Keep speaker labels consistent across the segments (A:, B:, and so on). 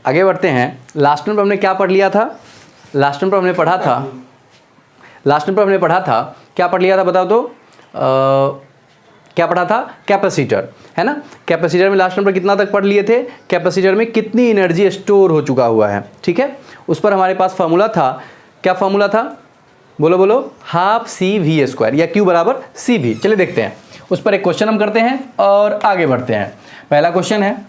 A: आगे बढ़ते हैं। लास्ट टाइम पर हमने क्या पढ़ लिया था? लास्ट टाइम पर हमने पढ़ा था क्या पढ़ लिया था बताओ तो? क्या पढ़ा था? कैपेसिटर, है ना। कैपेसिटर में लास्ट टाइम पर कितना तक पढ़ लिए थे? कैपेसिटर में कितनी एनर्जी स्टोर हो चुका हुआ है, ठीक है। उस पर हमारे पास फॉर्मूला था। क्या फॉर्मूला था? बोलो बोलो। हाफ सी वी स्क्वायर या Q बराबर सी वी। चलिए देखते हैं, उस पर एक क्वेश्चन हम करते हैं और आगे बढ़ते हैं। पहला क्वेश्चन है,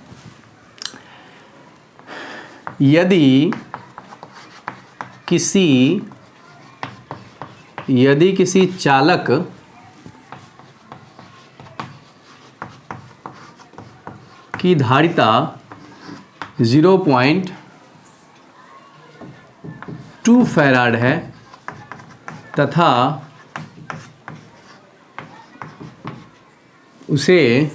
A: यदि किसी चालक की धारिता 0.2 फैराड है तथा उसे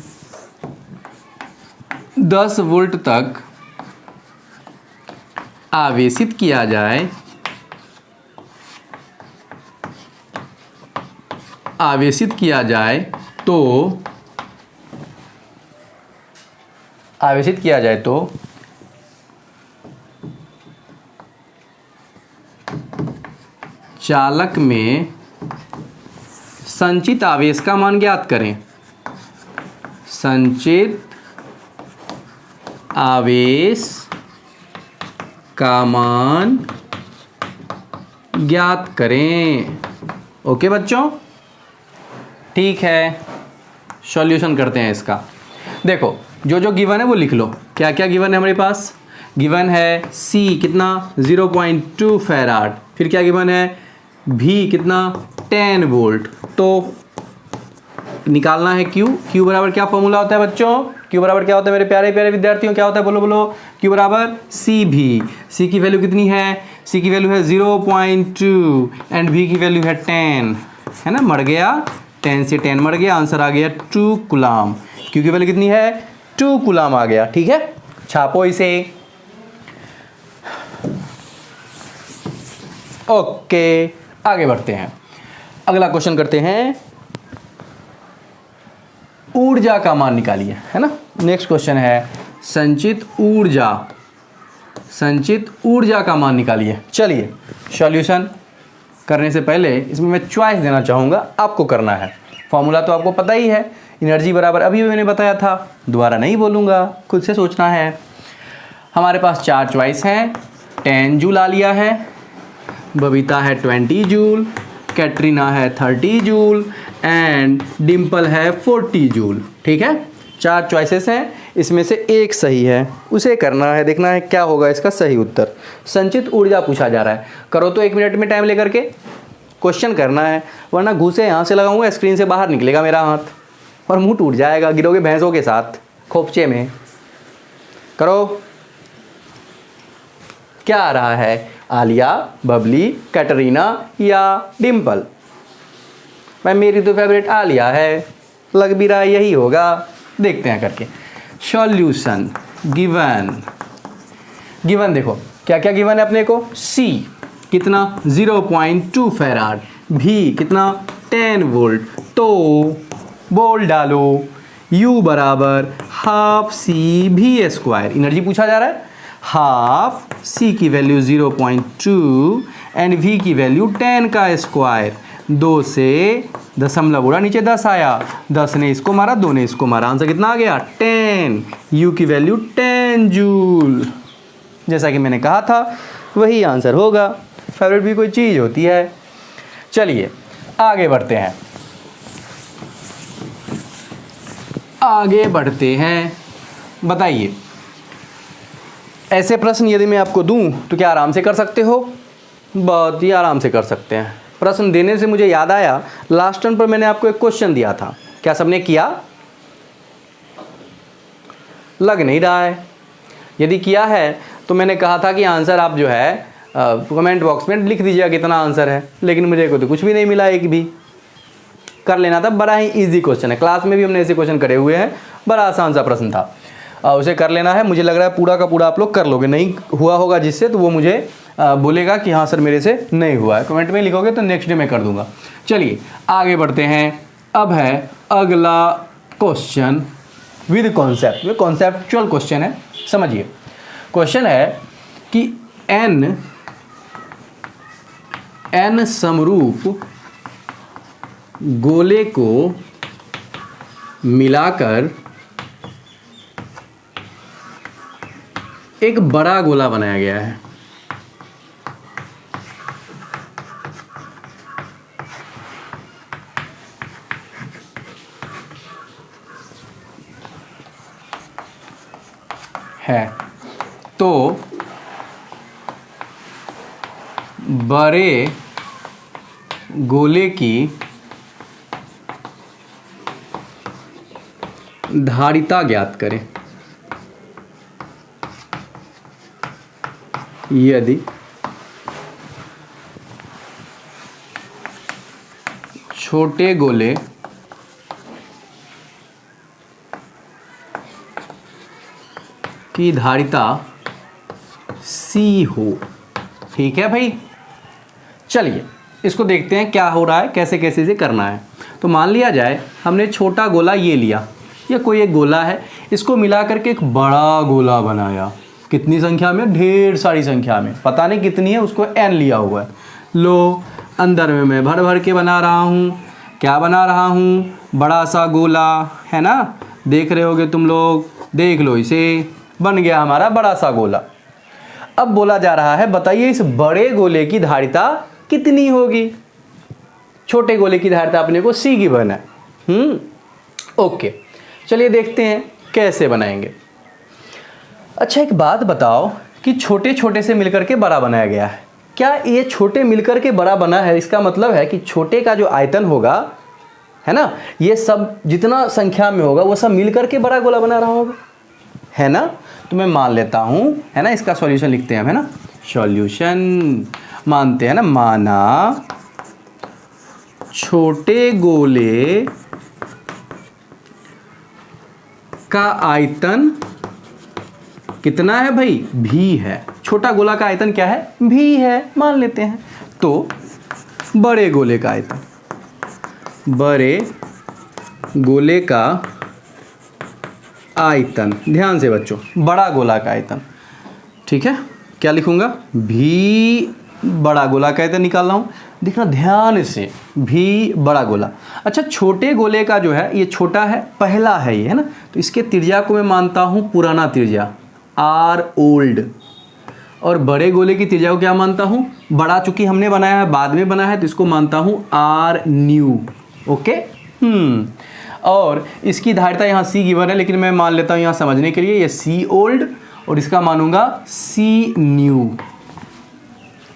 A: 10 वोल्ट तक आवेशित किया जाए, तो चालक में संचित आवेश का मान ज्ञात करें। संचित आवेश का मान ज्ञात करें। ओके बच्चों, ठीक है। सॉल्यूशन करते हैं इसका। देखो जो जो गिवन है वो लिख लो। क्या क्या गिवन है हमारे पास? गिवन है C कितना 0.2 फैराड, फिर क्या गिवन है? V कितना 10 वोल्ट। तो निकालना है Q बराबर क्या फॉर्मूला होता है बच्चों? Q बराबर क्या होता है मेरे प्यारे प्यारे विद्यार्थियों? क्या होता है? बोलो बोलो। Q बराबर CV। C की वैल्यू कितनी है? C की वैल्यू है 0.2 एंड V की वैल्यू है 10, है ना। मर गया, 10 से 10 मर गया, आंसर आ गया 2 कूलाम। Q की वैल्यू कितनी है? 2 कूलाम आ गया, ठीक है। छापो इसे। ओके, आगे बढ़ते हैं। अगला क्वेश्चन करते हैं, ऊर्जा का मान निकालिए, है ना। नेक्स्ट क्वेश्चन है संचित ऊर्जा का मान निकालिए। चलिए सॉल्यूशन करने से पहले इसमें मैं चॉइस देना चाहूँगा, आपको करना है। फॉर्मूला तो आपको पता ही है, एनर्जी बराबर अभी मैंने बताया था, दोबारा नहीं बोलूँगा, खुद से सोचना है। हमारे पास 4 चॉइस हैं। 10 जूल आ लिया है, बबीता है 20 जूल, कैटरीना है 30 जूल एंड डिम्पल है 40 जूल, ठीक है। 4 चॉइसेस हैं, इसमें से एक सही है, उसे करना है, देखना है क्या होगा इसका सही उत्तर। संचित ऊर्जा पूछा जा रहा है, करो तो 1 मिनट में टाइम लेकर के क्वेश्चन करना है, वरना घूसे यहाँ से लगाऊंगा स्क्रीन से बाहर निकलेगा मेरा हाथ और मुंह टूट जाएगा, गिरोगे भैंसों के साथ खोपचे में। करो। क्या आ रहा है? आलिया, बबली, कैटरीना या डिम्पल? मैं मेरी तो फेवरेट आलिया है, लग भी रहा यही होगा, देखते हैं करके। सॉल्यूशन गिवन देखो क्या क्या गिवन है अपने को। C कितना 0.2 फैराड, V कितना 10 वोल्ट। तो बोल डालो U बराबर half C V square. Energy पूछा जा रहा है, हाफ C की वैल्यू 0.2 एंड V की वैल्यू 10 का स्क्वायर। 2 से दशमलव उड़ा, नीचे 10 आया, 10 ने इसको मारा, 2 ने इसको मारा, आंसर कितना आ गया? 10। U की वैल्यू 10 जूल। जैसा कि मैंने कहा था वही आंसर होगा, फेवरेट भी कोई चीज़ होती है। चलिए आगे बढ़ते हैं। बताइए, ऐसे प्रश्न यदि मैं आपको दूं तो क्या आराम से कर सकते हो? बहुत ही आराम से कर सकते हैं। प्रश्न देने से मुझे याद आया, लास्ट टर्म पर मैंने आपको एक क्वेश्चन दिया था, क्या सबने किया? लग नहीं रहा है। यदि किया है तो मैंने कहा था कि आंसर आप जो है कमेंट बॉक्स में लिख दीजिएगा कितना आंसर है, लेकिन मुझे को तो कुछ भी नहीं मिला, एक भी। कर लेना था, बड़ा ही इजी क्वेश्चन है, क्लास में भी हमने ऐसे क्वेश्चन करे हुए हैं, बड़ा आसान सा प्रश्न था। उसे कर लेना है। मुझे लग रहा है पूरा का पूरा आप लोग कर लोगे, नहीं हुआ होगा जिससे तो वो मुझे बोलेगा कि हाँ सर मेरे से नहीं हुआ है, कमेंट में लिखोगे तो नेक्स्ट डे मैं कर दूंगा। चलिए आगे बढ़ते हैं। अब है अगला question with concept, conceptual question है, समझिए। क्वेश्चन है कि n समरूप गोले को मिलाकर एक बड़ा गोला बनाया गया है तो बड़े गोले की धारिता ज्ञात करें। यदि छोटे गोले की धारिता C हो। ठीक है भाई, चलिए इसको देखते हैं क्या हो रहा है, कैसे कैसे से करना है। तो मान लिया जाए हमने छोटा गोला ये लिया, या कोई एक गोला है, इसको मिला करके एक बड़ा गोला बनाया। कितनी संख्या में? ढेर सारी संख्या में, पता नहीं कितनी है, उसको n लिया हुआ है। लो, अंदर में मैं भर भर के बना रहा हूँ। क्या बना रहा हूँ? बड़ा सा गोला, है ना, देख रहे होगे तुम लोग, देख लो इसे, बन गया हमारा बड़ा सा गोला। अब बोला जा रहा है बताइए इस बड़े गोले की धारिता कितनी होगी। छोटे गोले की धारिता अपने को C गिवन है। ओके, चलिए देखते हैं कैसे बनाएंगे। अच्छा, एक बात बताओ कि छोटे छोटे से मिलकर के बड़ा बनाया गया है। क्या ये छोटे मिलकर के बड़ा बना है? इसका मतलब है कि छोटे का जो आयतन होगा, है ना, ये सब जितना संख्या में होगा वो सब मिलकर के बड़ा गोला बना रहा होगा, है ना। तो मैं मान लेता हूँ, है ना, इसका सॉल्यूशन लिखते हैं हम, है ना। सॉल्यूशन मानते हैं ना, माना छोटे गोले का आयतन कितना है भाई? भी है। छोटा गोला का आयतन क्या है? भी है, मान लेते हैं। तो बड़े गोले का आयतन, बड़े गोले का आयतन, ध्यान से बच्चों, बड़ा गोला का आयतन, ठीक है, क्या लिखूंगा? भी बड़ा गोला का आयतन निकाल रहा हूँ, देखना ध्यान से, भी बड़ा गोला। अच्छा, छोटे गोले का जो है ये छोटा है, पहला है ये, है ना, तो इसके त्रिज्या को मैं मानता हूँ पुराना त्रिज्या, R ओल्ड, और बड़े गोले की त्रिज्या को क्या मानता हूँ? बड़ा, चूंकि हमने बनाया है, बाद में बना है, तो इसको मानता हूँ R न्यू। ओके, और इसकी धारिता यहाँ C गिवन है, लेकिन मैं मान लेता हूँ यहाँ समझने के लिए ये C ओल्ड, और इसका मानूंगा C न्यू।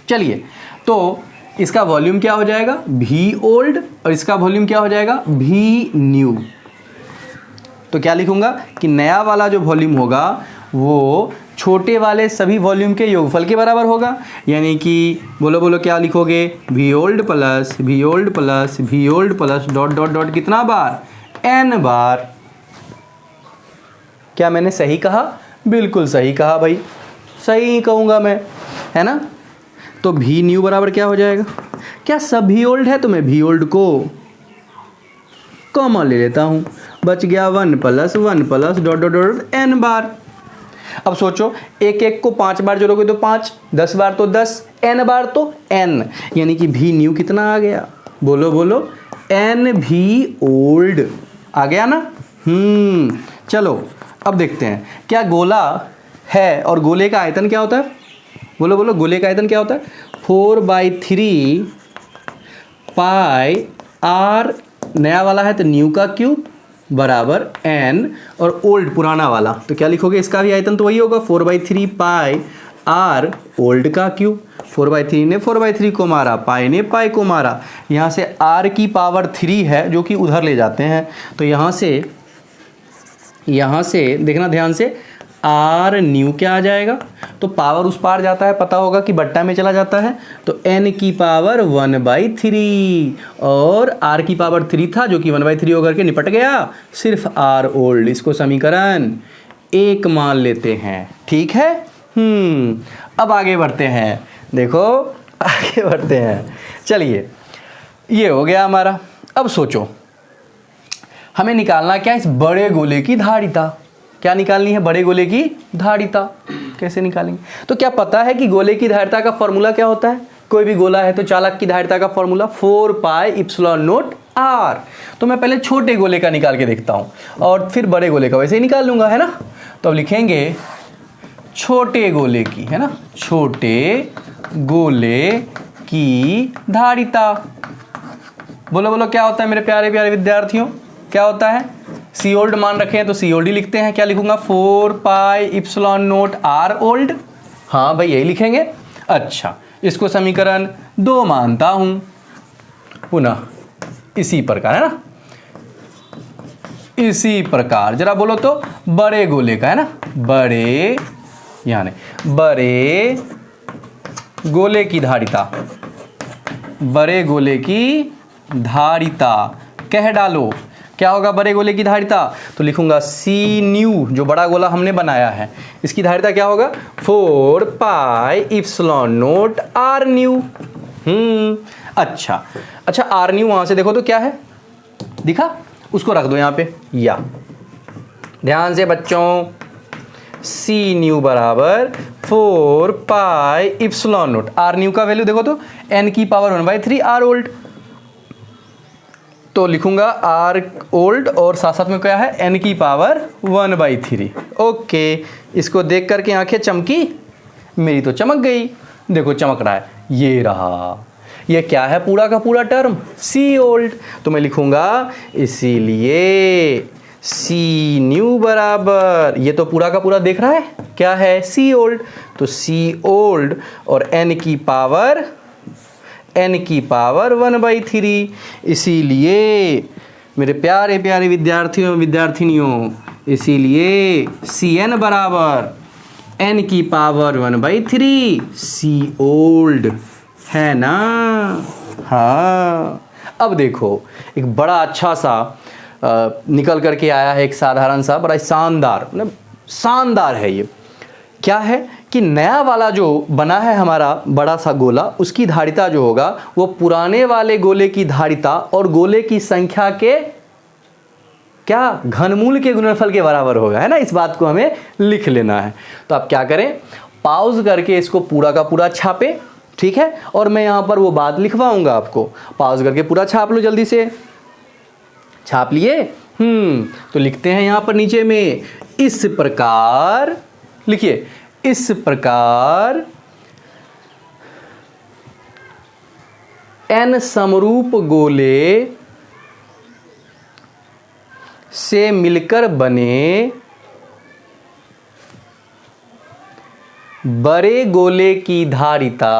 A: चलिए, तो इसका वॉल्यूम क्या हो जाएगा? V ओल्ड, और इसका वॉल्यूम क्या हो जाएगा? V new. तो क्या लिखूंगा कि नया वाला जो वॉल्यूम होगा वो छोटे वाले सभी वॉल्यूम के योगफल के बराबर होगा। यानी कि बोलो बोलो क्या लिखोगे? V old plus V old plus V old plus dot dot dot कितना बार? n बार। क्या मैंने सही कहा? बिल्कुल सही कहा भाई, सही ही कहूँगा मैं, है ना। तो V न्यू बराबर क्या हो जाएगा? क्या सब V ओल्ड है? तो मैं V ओल्ड को कॉमन ले लेता हूँ, बच गया 1 plus dot dot dot n बार। अब सोचो, एक एक को 5 बार जोड़ोगे तो 5, 10 बार तो 10, n बार तो n, यानी कि V न्यू कितना आ गया? बोलो बोलो, n V ओल्ड आ गया ना। चलो अब देखते हैं क्या गोला है और गोले का आयतन क्या होता है। बोलो बोलो, गोले का आयतन क्या होता है? 4/3 पाई r, नया वाला है तो न्यू का क्यूब बराबर n, और ओल्ड पुराना वाला, तो क्या लिखोगे? इसका भी आयतन तो वही होगा, 4/3 पाई r ओल्ड का क्यूब। 4/3 ने 4/3 को मारा, पाई ने पाई को मारा, यहाँ से r की पावर 3 है जो कि उधर ले जाते हैं, तो यहाँ से देखना ध्यान से, r न्यू क्या आ जाएगा? तो पावर उस पार जाता है, पता होगा कि बट्टा में चला जाता है, तो n की पावर 1/3, और r की पावर 3 था जो कि 1/3 होकर के निपट गया, सिर्फ r ओल्ड। इसको समीकरण 1 मान लेते हैं, ठीक है। अब आगे बढ़ते हैं, देखो आगे बढ़ते हैं। चलिए, ये हो गया हमारा। अब सोचो, हमें निकालना क्या? इस बड़े गोले की धारिता। क्या निकालनी है? बड़े गोले की धारिता। कैसे निकालेंगे? तो क्या पता है कि गोले की धारिता का फॉर्मूला क्या होता है? कोई भी गोला है तो चालक की धारिता का formula 4 pi epsilon not r। तो मैं पहले छोटे गोले का निकाल के देखता हूं और फिर बड़े गोले का वैसे ही निकाल लूंगा, है ना। तो अब लिखेंगे छोटे गोले की, है ना, छोटे गोले की धारिता। बोलो बोलो क्या होता है मेरे प्यारे प्यारे विद्यार्थियों? क्या होता है? सी ओल्ड मान रखे हैं तो सी ओल्ड ही लिखते हैं। क्या लिखूंगा? 4 पाई इप्सिलॉन नॉट r ओल्ड। हाँ भाई यही लिखेंगे। अच्छा, इसको समीकरण 2 मानता हूं। पुनः इसी प्रकार, है ना, इसी प्रकार जरा बोलो तो बड़े गोले का, है ना, बड़े यानी बड़े गोले की धारिता, बड़े गोले की धारिता कह डालो। क्या होगा बड़े गोले की धारिता? तो लिखूंगा सी न्यू, जो बड़ा गोला हमने बनाया है, इसकी धारिता क्या होगा? 4 पाई इप्सिलॉन नॉट r न्यू। अच्छा अच्छा, r न्यू वहां से देखो तो क्या है, दिखा? उसको रख दो यहाँ पे, या ध्यान से बच्चों, सी न्यू बराबर 4 पाई इप्सिलॉन नॉट, r न्यू का वैल्यू देखो तो n की पावर 1/3 r ओल्ड। तो लिखूंगा r ओल्ड और साथ साथ में क्या है? n की पावर 1/3। ओके, इसको देख करके आंखें चमकी? मेरी तो चमक गई। देखो चमक रहा है, ये रहा। ये क्या है? पूरा का पूरा टर्म सी ओल्ड। तो मैं लिखूंगा इसीलिए सी न्यू बराबर, ये तो पूरा का पूरा देख रहा है क्या है? सी ओल्ड। तो सी ओल्ड और n की पावर 1/3। इसीलिए मेरे प्यारे प्यारे विद्यार्थियों विद्यार्थिनियों, इसीलिए सी एन बराबर n की पावर 1/3 सी ओल्ड, है ना। हाँ, अब देखो एक बड़ा अच्छा सा निकल करके आया है, एक साधारण सा बड़ा शानदार, मतलब शानदार है ये। क्या है कि नया वाला जो बना है हमारा बड़ा सा गोला, उसकी धारिता जो होगा वो पुराने वाले गोले की धारिता और गोले की संख्या के क्या घनमूल के गुणनफल के बराबर होगा, है ना। इस बात को हमें लिख लेना है। तो आप क्या करें, पॉज करके इसको पूरा का पूरा छापे, ठीक है, और मैं यहां पर वो बात लिखवाऊंगा आपको। पॉज करके पूरा छाप लो, जल्दी से छाप लिए। तो लिखते हैं यहां पर नीचे में, इस प्रकार लिखिए, इस प्रकार n समरूप गोले से मिलकर बने बड़े गोले की धारिता,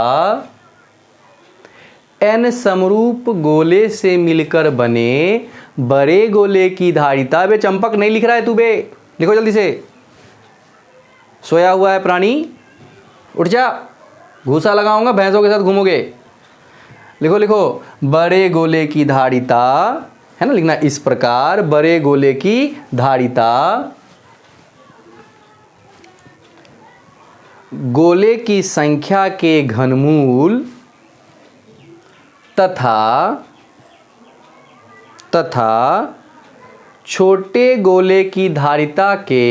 A: n समरूप गोले से मिलकर बने बड़े गोले की धारिता। बे चंपक नहीं लिख रहा है तू बे, लिखो जल्दी से। सोया हुआ है प्राणी, उठ जा, घूसा लगाऊंगा, भैंसों के साथ घूमोगे। लिखो लिखो, बड़े गोले की धारिता, है ना, लिखना इस प्रकार, बड़े गोले की धारिता गोले की संख्या के घनमूल तथा छोटे गोले की धारिता के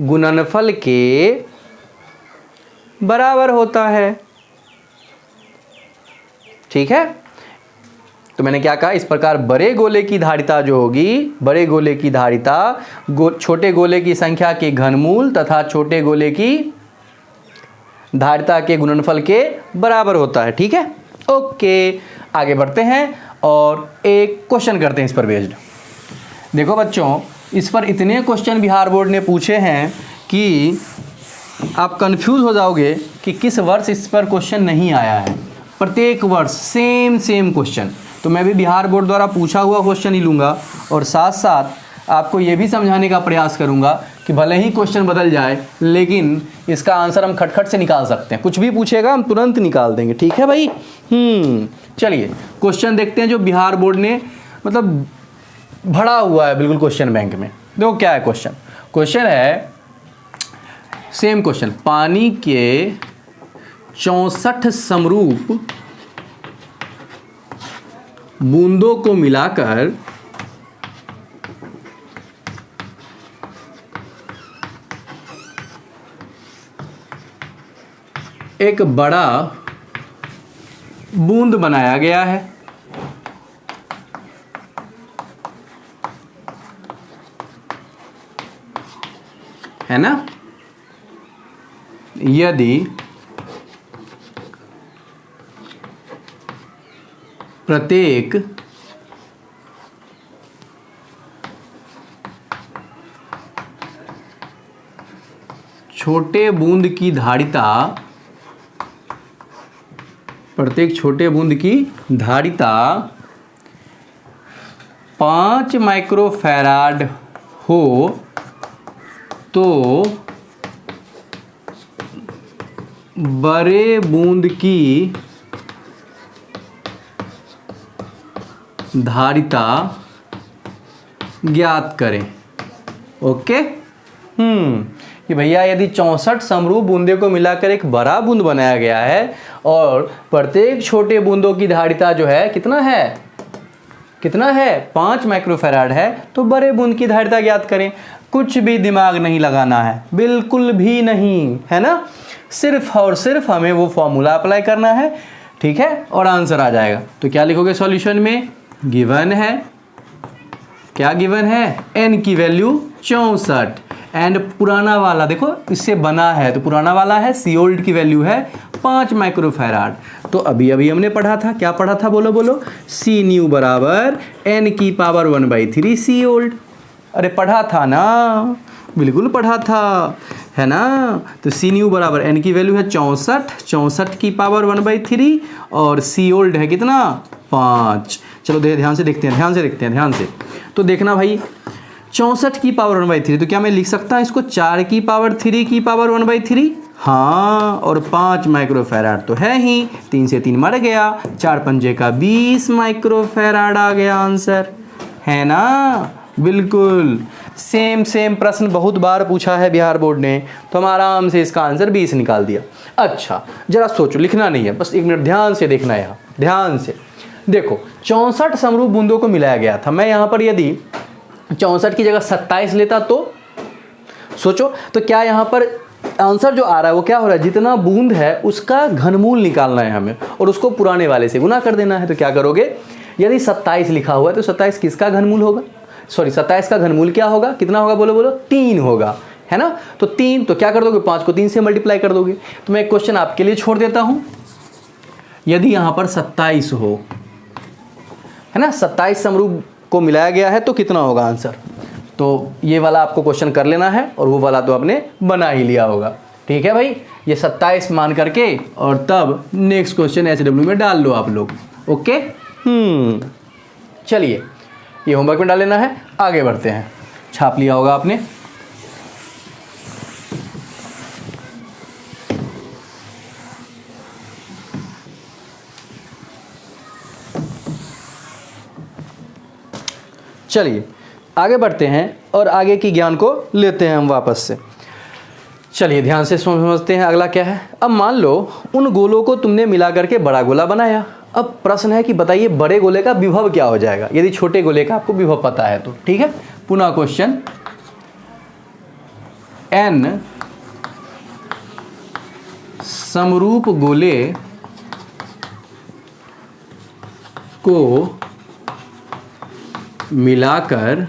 A: गुणनफल के बराबर होता है। ठीक है, तो मैंने क्या कहा, इस प्रकार बड़े गोले की धारिता जो होगी, बड़े गोले की धारिता छोटे गोले की संख्या के घनमूल तथा छोटे गोले की धारिता के गुणनफल के बराबर होता है। ठीक है, ओके, आगे बढ़ते हैं और एक क्वेश्चन करते हैं इस पर बेस्ड। देखो बच्चों, इस पर इतने क्वेश्चन बिहार बोर्ड ने पूछे हैं कि आप कंफ्यूज हो जाओगे कि किस वर्ष इस पर क्वेश्चन नहीं आया है। प्रत्येक वर्ष सेम क्वेश्चन। तो मैं भी बिहार बोर्ड द्वारा पूछा हुआ क्वेश्चन ही लूँगा और साथ साथ आपको ये भी समझाने का प्रयास करूँगा कि भले ही क्वेश्चन बदल जाए लेकिन इसका आंसर हम खटखट से निकाल सकते हैं। कुछ भी पूछेगा हम तुरंत निकाल देंगे। ठीक है भाई। चलिए क्वेश्चन देखते हैं जो बिहार बोर्ड ने मतलब भरा हुआ है बिल्कुल क्वेश्चन बैंक में। देखो क्या है क्वेश्चन। क्वेश्चन है सेम क्वेश्चन, पानी के 64 समरूप बूंदों को मिलाकर एक बड़ा बूंद बनाया गया है ना। यदि प्रत्येक छोटे बूंद की धारिता, प्रत्येक छोटे बूंद की धारिता 5 माइक्रोफैराड हो तो बड़े बूंद की धारिता ज्ञात करें। ओके। कि भैया यदि 64 समरूप बूंदे को मिलाकर एक बड़ा बूंद बनाया गया है और प्रत्येक छोटे बूंदों की धारिता जो है कितना है 5 माइक्रोफैराड है, तो बड़े बूंद की धारिता ज्ञात करें। कुछ भी दिमाग नहीं लगाना है, बिल्कुल भी नहीं, है ना। सिर्फ और सिर्फ हमें वो फॉर्मूला अप्लाई करना है, ठीक है, और आंसर आ जाएगा। तो क्या लिखोगे सॉल्यूशन में? गिवन है, क्या गिवन है? n की वैल्यू 64 एंड पुराना वाला देखो इससे बना है, तो पुराना वाला है सी ओल्ड की वैल्यू है 5 माइक्रोफैराड। तो अभी हमने पढ़ा था, क्या पढ़ा था? बोलो सी न्यू बराबर n की पावर 1/3 सी ओल्ड। अरे पढ़ा था ना, बिल्कुल पढ़ा था, है ना। तो सी न्यू बराबर n की वैल्यू है 64 की पावर 1/3 और सी ओल्ड है कितना? 5। चलो ध्यान से देखते हैं, ध्यान से। तो देखना भाई 64 की पावर 1/3, तो क्या मैं लिख सकता हूँ इसको 4 की पावर 3 की पावर 1/3? हाँ, और 5 माइक्रोफैराड तो है ही, 3 से 3 मर गया, 4 पंजे का 20 माइक्रोफैराड आ गया आंसर, है ना। बिल्कुल सेम प्रश्न बहुत बार पूछा है बिहार बोर्ड ने, तो हम आराम से इसका आंसर 20 निकाल दिया। अच्छा जरा सोचो, लिखना नहीं है, बस 1 मिनट ध्यान से देखना है। यहाँ ध्यान से देखो 64 समरूप बूंदों को मिलाया गया था। मैं यहाँ पर यदि 64 की जगह 27 लेता तो सोचो, तो क्या यहाँ पर आंसर जो आ रहा है वो क्या हो रहा है? जितना बूंद है उसका घनमूल निकालना है हमें और उसको पुराने वाले से गुना कर देना है। तो क्या करोगे? यदि 27 लिखा हुआ है तो 27 किसका घनमूल होगा? सॉरी 27 का घनमूल क्या होगा? कितना होगा? बोलो 3 होगा, है ना। तो 3, तो क्या कर दोगे? 5 को 3 से मल्टीप्लाई कर दोगे। तो मैं एक क्वेश्चन आपके लिए छोड़ देता हूं, यदि यहाँ पर 27 हो, है ना, 27 समरूप को मिलाया गया है तो कितना होगा आंसर? तो ये वाला आपको क्वेश्चन कर लेना है और वो वाला तो आपने बना ही लिया होगा, ठीक है भाई। ये 27 मान करके और तब नेक्स्ट क्वेश्चन HW में डाल लो आप लोग। ओके। चलिए ये होमवर्क में डाल लेना है, आगे बढ़ते हैं। छाप लिया होगा आपने। चलिए आगे बढ़ते हैं और आगे की ज्ञान को लेते हैं हम वापस से। चलिए ध्यान से समझते हैं अगला क्या है। अब मान लो उन गोलों को तुमने मिला करके बड़ा गोला बनाया। अब प्रश्न है कि बताइए बड़े गोले का विभव क्या हो जाएगा, यदि छोटे गोले का आपको विभव पता है तो। ठीक है, पुनः क्वेश्चन, n समरूप गोले को मिलाकर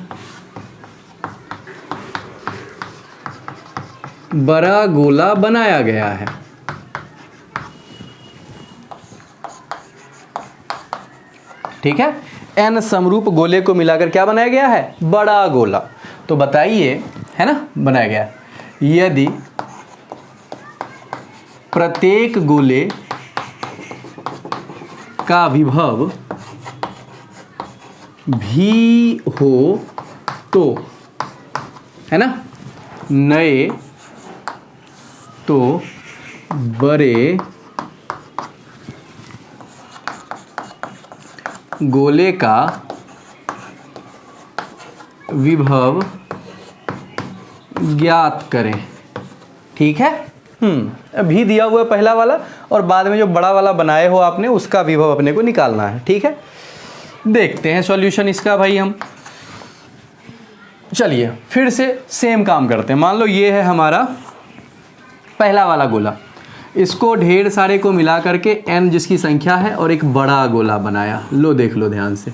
A: बड़ा गोला बनाया गया है। ठीक है, n समरूप गोले को मिलाकर क्या बनाया गया है? बड़ा गोला। तो बताइए, है ना, बनाया गया है। यदि प्रत्येक गोले का विभव भी हो तो, है ना, नए तो बड़े गोले का विभव ज्ञात करें। ठीक है, भी दिया हुआ है पहला वाला और बाद में जो बड़ा वाला बनाए हो आपने उसका विभव अपने को निकालना है। ठीक है, देखते हैं सॉल्यूशन इसका भाई हम। चलिए फिर से सेम काम करते हैं। मान लो ये है हमारा पहला वाला गोला, इसको ढेर सारे को मिला करके n जिसकी संख्या है और एक बड़ा गोला बनाया। लो देख लो ध्यान से,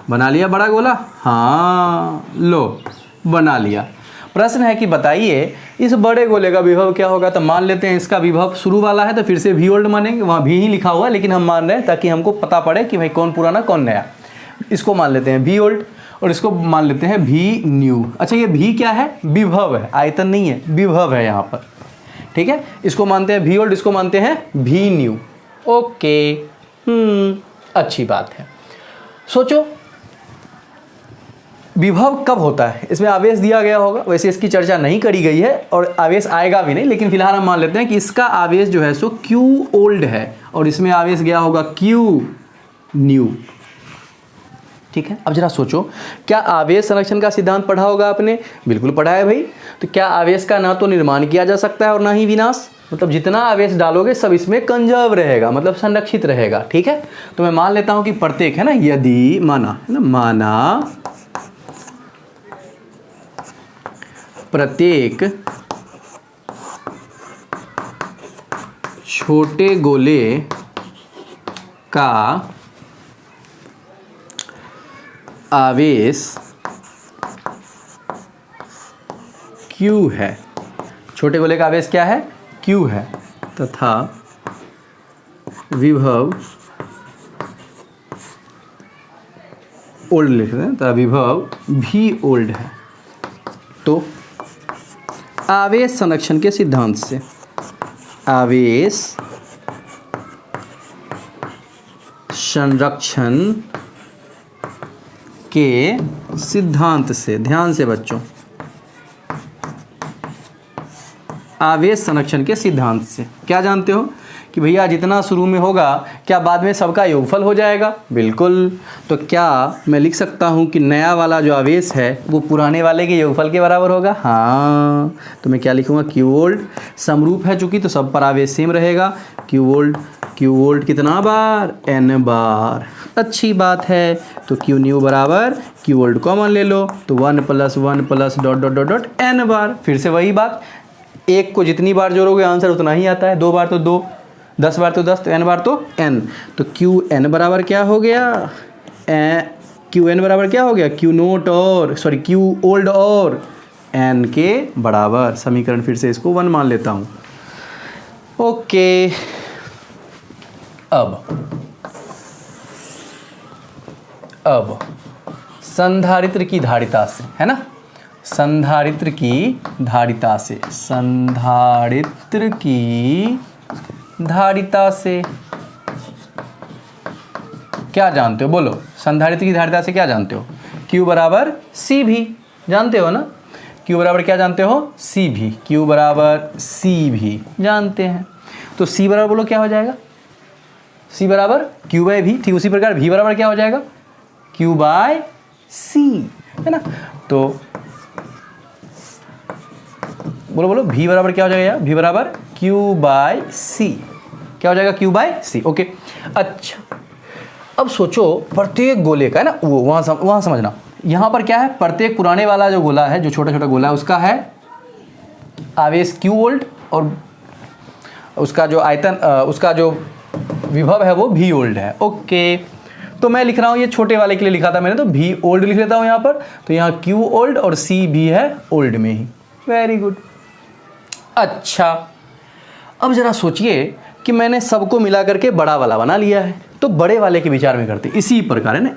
A: बना लिया बड़ा गोला? हाँ, लो बना लिया। प्रश्न है कि बताइए इस बड़े गोले का विभव क्या होगा। तो मान लेते हैं इसका विभव शुरू वाला है तो फिर से वी ओल्ड मानेंगे, वहाँ भी ही लिखा हुआ है लेकिन हम मान रहे हैं ताकि हमको पता पड़े कि भाई कौन पुराना कौन नया। इसको मान लेते हैं वी ओल्ड और इसको मान लेते हैं वी न्यू। अच्छा, ये भी क्या है? विभव है, आयतन नहीं है, विभव है यहाँ पर। ठीक है, इसको मानते हैं वी ओल्ड, इसको मानते हैं वी न्यू। ओके, अच्छी बात है। सोचो विभव कब होता है? इसमें आवेश दिया गया होगा, वैसे इसकी चर्चा नहीं करी गई है और आवेश आएगा भी नहीं, लेकिन फिलहाल हम मान लेते हैं कि इसका आवेश जो है सो Q ओल्ड है और इसमें आवेश गया होगा Q न्यू। ठीक है, अब जरा सोचो, क्या आवेश संरक्षण का सिद्धांत पढ़ा होगा आपने? बिल्कुल पढ़ा है भाई। तो क्या आवेश का ना तो निर्माण किया जा सकता है और ना ही विनाश? मतलब जितना आवेश डालोगे सब इसमें कंजर्व रहेगा, मतलब संरक्षित रहेगा। ठीक है, तो मैं मान लेता हूं कि प्रत्येक है ना, यदि माना है ना, माना प्रत्येक छोटे गोले का आवेश Q है, छोटे गोले का आवेश क्या है? Q है, तथा विभव ओल्ड लिख रहे हैं, तथा विभव भी ओल्ड है। तो आवेश संरक्षण के सिद्धांत से, आवेश संरक्षण के सिद्धांत से, ध्यान से बच्चों, आवेश संरक्षण के सिद्धांत से क्या जानते हो कि भैया जितना शुरू में होगा क्या बाद में सबका योगफल हो जाएगा? बिल्कुल। तो क्या मैं लिख सकता हूँ कि नया वाला जो आवेश है वो पुराने वाले के योगफल के बराबर होगा? हाँ, तो मैं क्या लिखूँगा? Q ओल्ड समरूप है चूंकि, तो सब पर आवेश सेम रहेगा। Q ओल्ड कितना बार? n बार। अच्छी बात है। तो Q न्यू बराबर Q ओल्ड कॉमन ले लो, तो 1 + 1 + ... n बार। फिर से वही बात, एक को जितनी बार जोड़ोगे आंसर उतना ही आता है। 2 बार तो 2, 10 बार तो 10, तो n बार तो n। तो Qn बराबर क्या हो गया? Qn बराबर क्या हो गया? Q नोट और Q ओल्ड और n के बराबर। समीकरण फिर से इसको 1 मान लेता हूँ। ओके, अब संधारित्र की धारिता से, है ना, संधारित्र की धारिता से, संधारित्र की धारिता से क्या जानते हो? बोलो, संधारित्र की धारिता से क्या जानते हो? Q बराबर C भी जानते हो ना? Q बराबर क्या जानते हो? C भी। Q बराबर C भी जानते हैं। तो C बराबर बोलो क्या हो जाएगा? C बराबर Q/V। ठीक उसी प्रकार V बराबर क्या हो जाएगा? Q/C, है ना? तो बोलो बोलो, V बराबर क्या हो जाएगा? V बराबर Q/C। क्या हो जाएगा? Q/C। ओके, अच्छा अब सोचो प्रत्येक गोले का, है ना, वो वहाँ समझना, यहाँ पर क्या है? प्रत्येक पुराने वाला जो गोला है, जो छोटा छोटा गोला है, उसका है आवेश Q ओल्ड और उसका जो आयतन, उसका जो विभव है वो V ओल्ड है। ओके, तो मैं लिख रहा हूँ, ये छोटे वाले के लिए लिखा था मैंने, तो V ओल्ड लिख लेता हूँ यहाँ पर। तो यहाँ Q ओल्ड और C भी है ओल्ड में ही। Very good. अच्छा, अब जरा सोचिए कि मैंने सबको मिला करके बड़ा वाला बना लिया है, तो बड़े वाले के विचार में करते इसी प्रकार, है ना,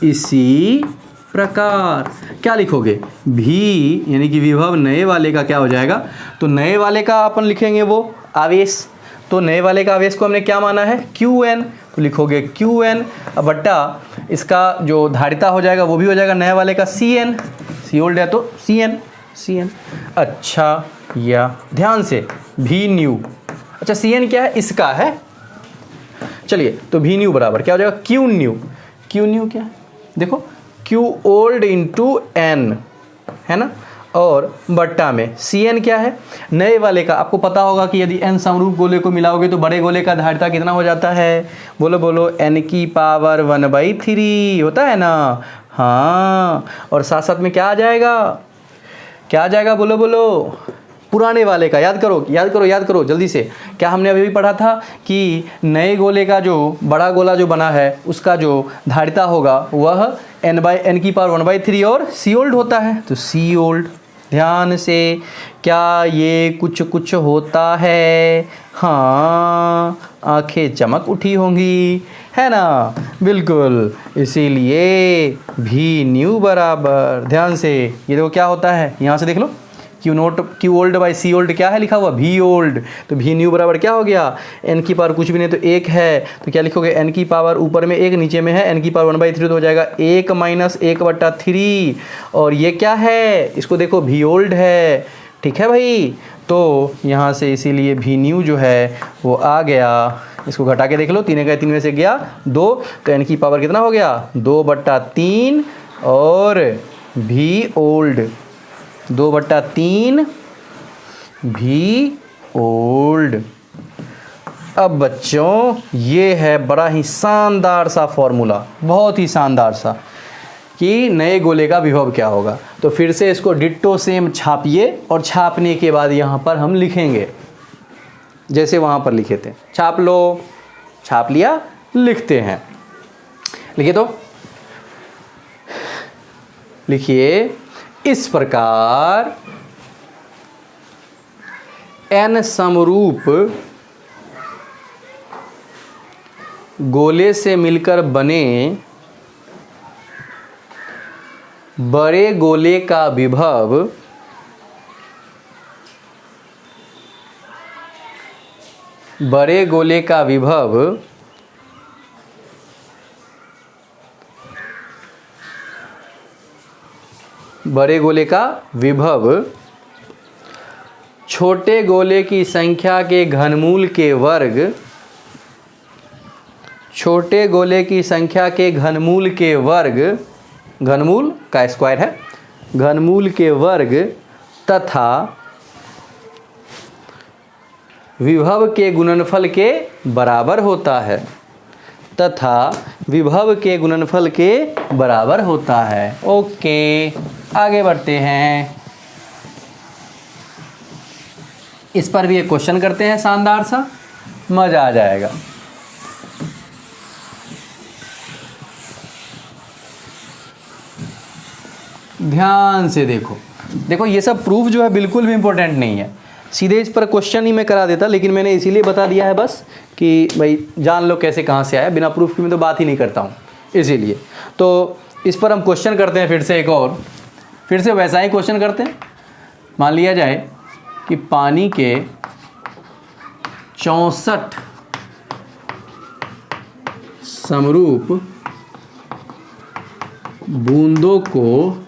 A: इसी प्रकार क्या लिखोगे? भी यानी कि विभव नए वाले का क्या हो जाएगा? तो नए वाले का अपन लिखेंगे वो आवेश, तो नए वाले का आवेश को हमने क्या माना है? Qn, तो लिखोगे Qn अब बट्टा इसका जो धारिता हो जाएगा वो भी हो जाएगा नए वाले का Cn, C ओल्ड है तो Cn। अच्छा, या ध्यान से V न्यू, अच्छा Cn क्या है? इसका है। चलिए, तो V न्यू बराबर क्या हो जाएगा? Q new. Q न्यू क्या है? देखो, Q ओल्ड इंटू N, है ना, और बट्टा में Cn क्या है? नए वाले का आपको पता होगा कि यदि n समरूप गोले को मिलाओगे तो बड़े गोले का धारिता कितना हो जाता है? बोलो बोलो, n⁻⁴ होता है ना। हाँ, और साथ साथ में क्या आ जाएगा? क्या आ जाएगा, बोलो बोलो, पुराने वाले का याद करो याद करो याद करो जल्दी से। क्या हमने अभी भी पढ़ा था कि नए गोले का जो बड़ा गोला जो बना है उसका जो धारिता होगा वह n/n⁻⁴ और c ओल्ड होता है। तो c ओल्ड, ध्यान से, क्या ये कुछ कुछ होता है? हाँ, आंखें चमक उठी होंगी, है ना, बिल्कुल। इसीलिए भी न्यू बराबर, ध्यान से, ये देखो क्या होता है, यहाँ से देख लो, Q old by C old क्या है लिखा हुआ, भी ओल्ड। तो भी न्यू बराबर क्या हो गया, एन की पावर कुछ भी नहीं तो 1 है, तो क्या लिखोगे, एन की पावर ऊपर में 1 नीचे में है एन की पावर 1/3, तो हो जाएगा 1 - 1/3। और ये क्या है, इसको देखो भी ओल्ड है, ठीक है भाई। तो यहाँ से इसीलिए भी न्यू जो है वो आ गया। इसको घटा के देख लो, 3 का 3 में से गया 2, तो एन की पावर कितना हो गया, 2/3 और भी ओल्ड 2/3 भी ओल्ड। अब बच्चों ये है बड़ा ही शानदार सा फॉर्मूला, बहुत ही शानदार सा, कि नए गोले का विभव क्या होगा। तो फिर से इसको डिट्टो सेम छापिए और छापने के बाद यहाँ पर हम लिखेंगे जैसे वहाँ पर लिखे थे। छाप लो, छाप लिया, लिखते हैं। लिखिए तो लिखिए इस प्रकार n समरूप गोले से मिलकर बने बड़े गोले का विभव बड़े गोले का विभव बड़े गोले का विभव छोटे गोले की संख्या के घनमूल के वर्ग, छोटे गोले की संख्या के घनमूल के वर्ग, घनमूल का स्क्वायर है, घनमूल के वर्ग तथा विभव के गुणनफल के बराबर होता है, तथा विभव के गुणनफल के बराबर होता है। ओके, आगे बढ़ते हैं। इस पर भी एक क्वेश्चन करते हैं शानदार सा, मज़ा आ जाएगा। ध्यान से देखो, देखो ये सब प्रूफ जो है बिल्कुल भी इम्पोर्टेंट नहीं है, सीधे इस पर क्वेश्चन ही मैं करा देता, लेकिन मैंने इसीलिए बता दिया है बस कि भाई जान लो कैसे कहाँ से आया, बिना प्रूफ की मैं तो बात ही नहीं करता हूँ, इसीलिए। तो इस पर हम क्वेश्चन करते हैं फिर से एक और, फिर से वैसा ही क्वेश्चन करते हैं। मान लिया जाए कि पानी के 64 समरूप बूंदों को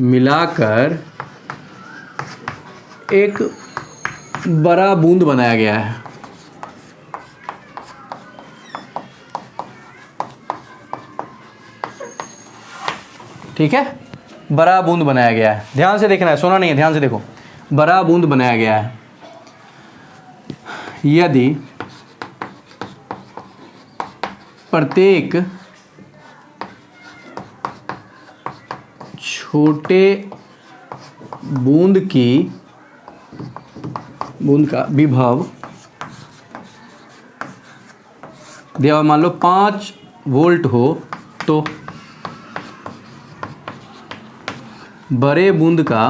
A: मिलाकर एक बड़ा बूंद बनाया गया है। ठीक है, बड़ा बूंद बनाया गया है, ध्यान से देखना है, सोना नहीं है, ध्यान से देखो, बड़ा बूंद बनाया गया है। यदि प्रत्येक छोटे बूंद का विभव दिया, मान लो 5 वोल्ट हो, तो बड़े बूंद का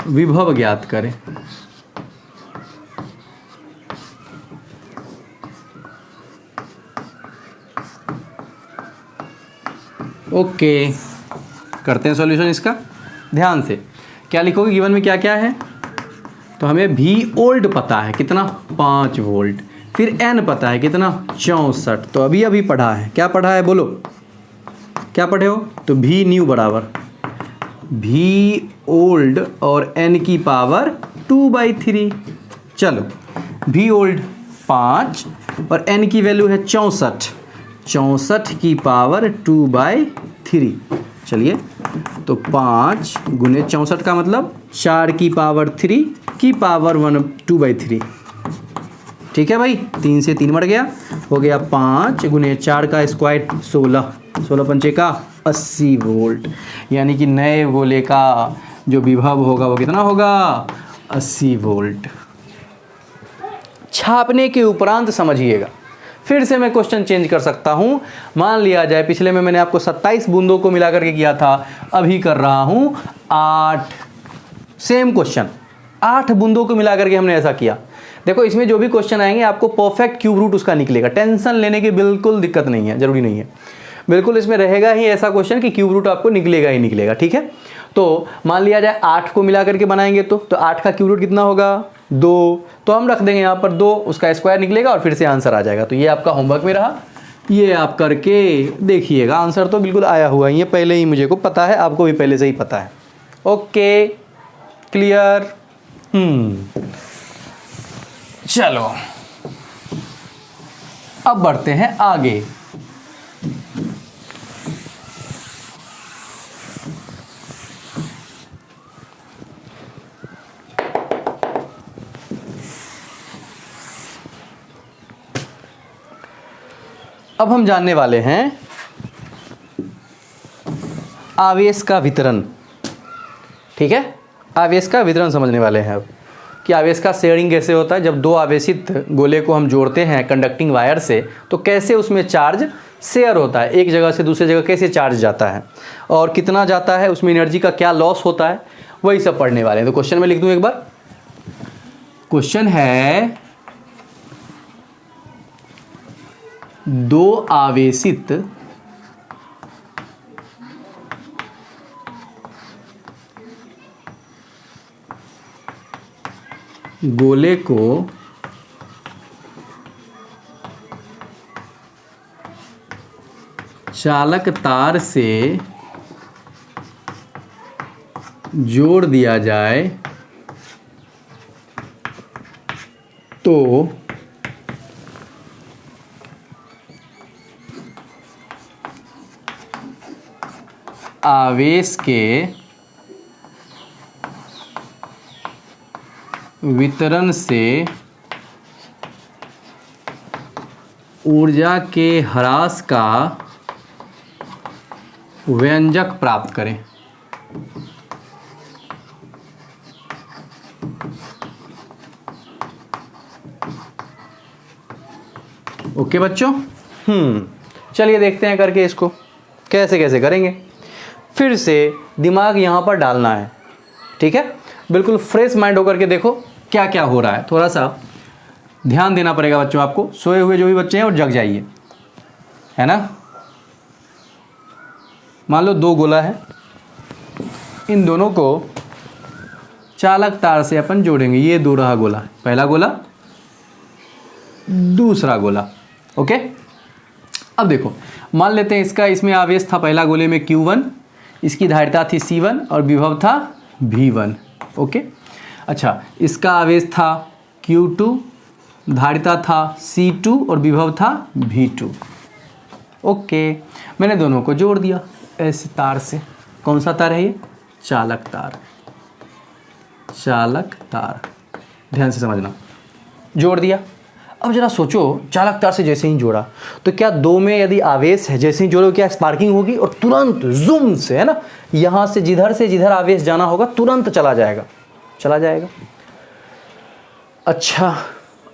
A: विभव ज्ञात करें। ओके, करते हैं सॉल्यूशन इसका। ध्यान से क्या लिखोगे, गिवन में क्या क्या है, तो हमें भी ओल्ड पता है कितना, 5 वोल्ट, फिर एन पता है कितना, 64, तो अभी अभी पढ़ा है, क्या पढ़ा है बोलो, क्या पढ़े हो, तो भी न्यू बराबर भी ओल्ड और एन की पावर 2/3। चलो, भी ओल्ड 5 और एन की वैल्यू है 64, 64 की पावर 2/3। चलिए, तो 5 गुने 64 का मतलब 4 की पावर 3 की पावर 2/3। ठीक है भाई, 3 से 3 बढ़ गया, हो गया 5 गुने 4 का स्क्वायर 16, 16 पंचे का 80 वोल्ट। यानी कि नए गोले का जो विभव होगा वो कितना होगा, 80 वोल्ट। छापने के उपरांत समझिएगा, फिर से मैं क्वेश्चन चेंज कर सकता हूं। मान लिया जाए पिछले में मैंने आपको 27 बूंदों को मिला करके किया था, अभी कर रहा हूं 8। सेम क्वेश्चन 8 बूंदों को मिला करके हमने ऐसा किया। देखो इसमें जो भी क्वेश्चन आएंगे आपको परफेक्ट क्यूब रूट उसका निकलेगा, टेंशन लेने की बिल्कुल दिक्कत नहीं है, जरूरी नहीं है, बिल्कुल इसमें रहेगा ही ऐसा क्वेश्चन कि क्यूब रूट आपको निकलेगा ही निकलेगा। ठीक है, तो मान लिया जाए 8 को मिला करके बनाएंगे तो 8 का क्यूब रूट कितना होगा, 2, तो हम रख देंगे यहाँ पर 2, उसका स्क्वायर निकलेगा और फिर से आंसर आ जाएगा। तो ये आपका होमवर्क में रहा, ये आप करके देखिएगा। आंसर तो बिल्कुल आया हुआ है, ये पहले ही मुझे को पता है, आपको भी पहले से ही पता है। Okay clear. चलो अब बढ़ते हैं आगे। अब हम जानने वाले हैं आवेश का वितरण। ठीक है, आवेश का वितरण समझने वाले हैं अब कि आवेश का शेयरिंग कैसे होता है। जब दो आवेशित गोले को हम जोड़ते हैं कंडक्टिंग वायर से तो कैसे उसमें चार्ज शेयर होता है, एक जगह से दूसरी जगह कैसे चार्ज जाता है और कितना जाता है, उसमें एनर्जी का क्या लॉस होता है, वही सब पढ़ने वाले हैं। तो क्वेश्चन में लिख दूं एक बार। क्वेश्चन है, दो आवेशित गोले को चालक तार से जोड़ दिया जाए तो आवेश के वितरण से ऊर्जा के ह्रास का व्यंजक प्राप्त करें। ओके बच्चों, चलिए देखते हैं करके इसको कैसे कैसे करेंगे। फिर से दिमाग यहाँ पर डालना है, ठीक है, बिल्कुल फ्रेश माइंड होकर के देखो क्या क्या हो रहा है। थोड़ा सा ध्यान देना पड़ेगा बच्चों आपको, सोए हुए जो भी बच्चे हैं और जग जाइए, है ना। मान लो दो गोला है, इन दोनों को चालक तार से अपन जोड़ेंगे। ये दो रहा गोला, पहला गोला दूसरा गोला। ओके, अब देखो मान लेते हैं इसका, इसमें आवेश था पहला गोले में Q1, इसकी धारिता थी C1 और विभव था V1। ओके, अच्छा इसका आवेश था Q2, धारिता था C2 और विभव था V2। ओके, मैंने दोनों को जोड़ दिया ऐसे तार से। कौन सा तार है ये? चालक तार। चालक तार, ध्यान से समझना, जोड़ दिया। अब जरा सोचो, चालक तार से जैसे ही जोड़ा तो क्या दो में यदि आवेश है, जैसे ही जोड़ो क्या स्पार्किंग होगी और तुरंत जूम से, है ना, यहाँ से जिधर आवेश जाना होगा तुरंत चला जाएगा। अच्छा,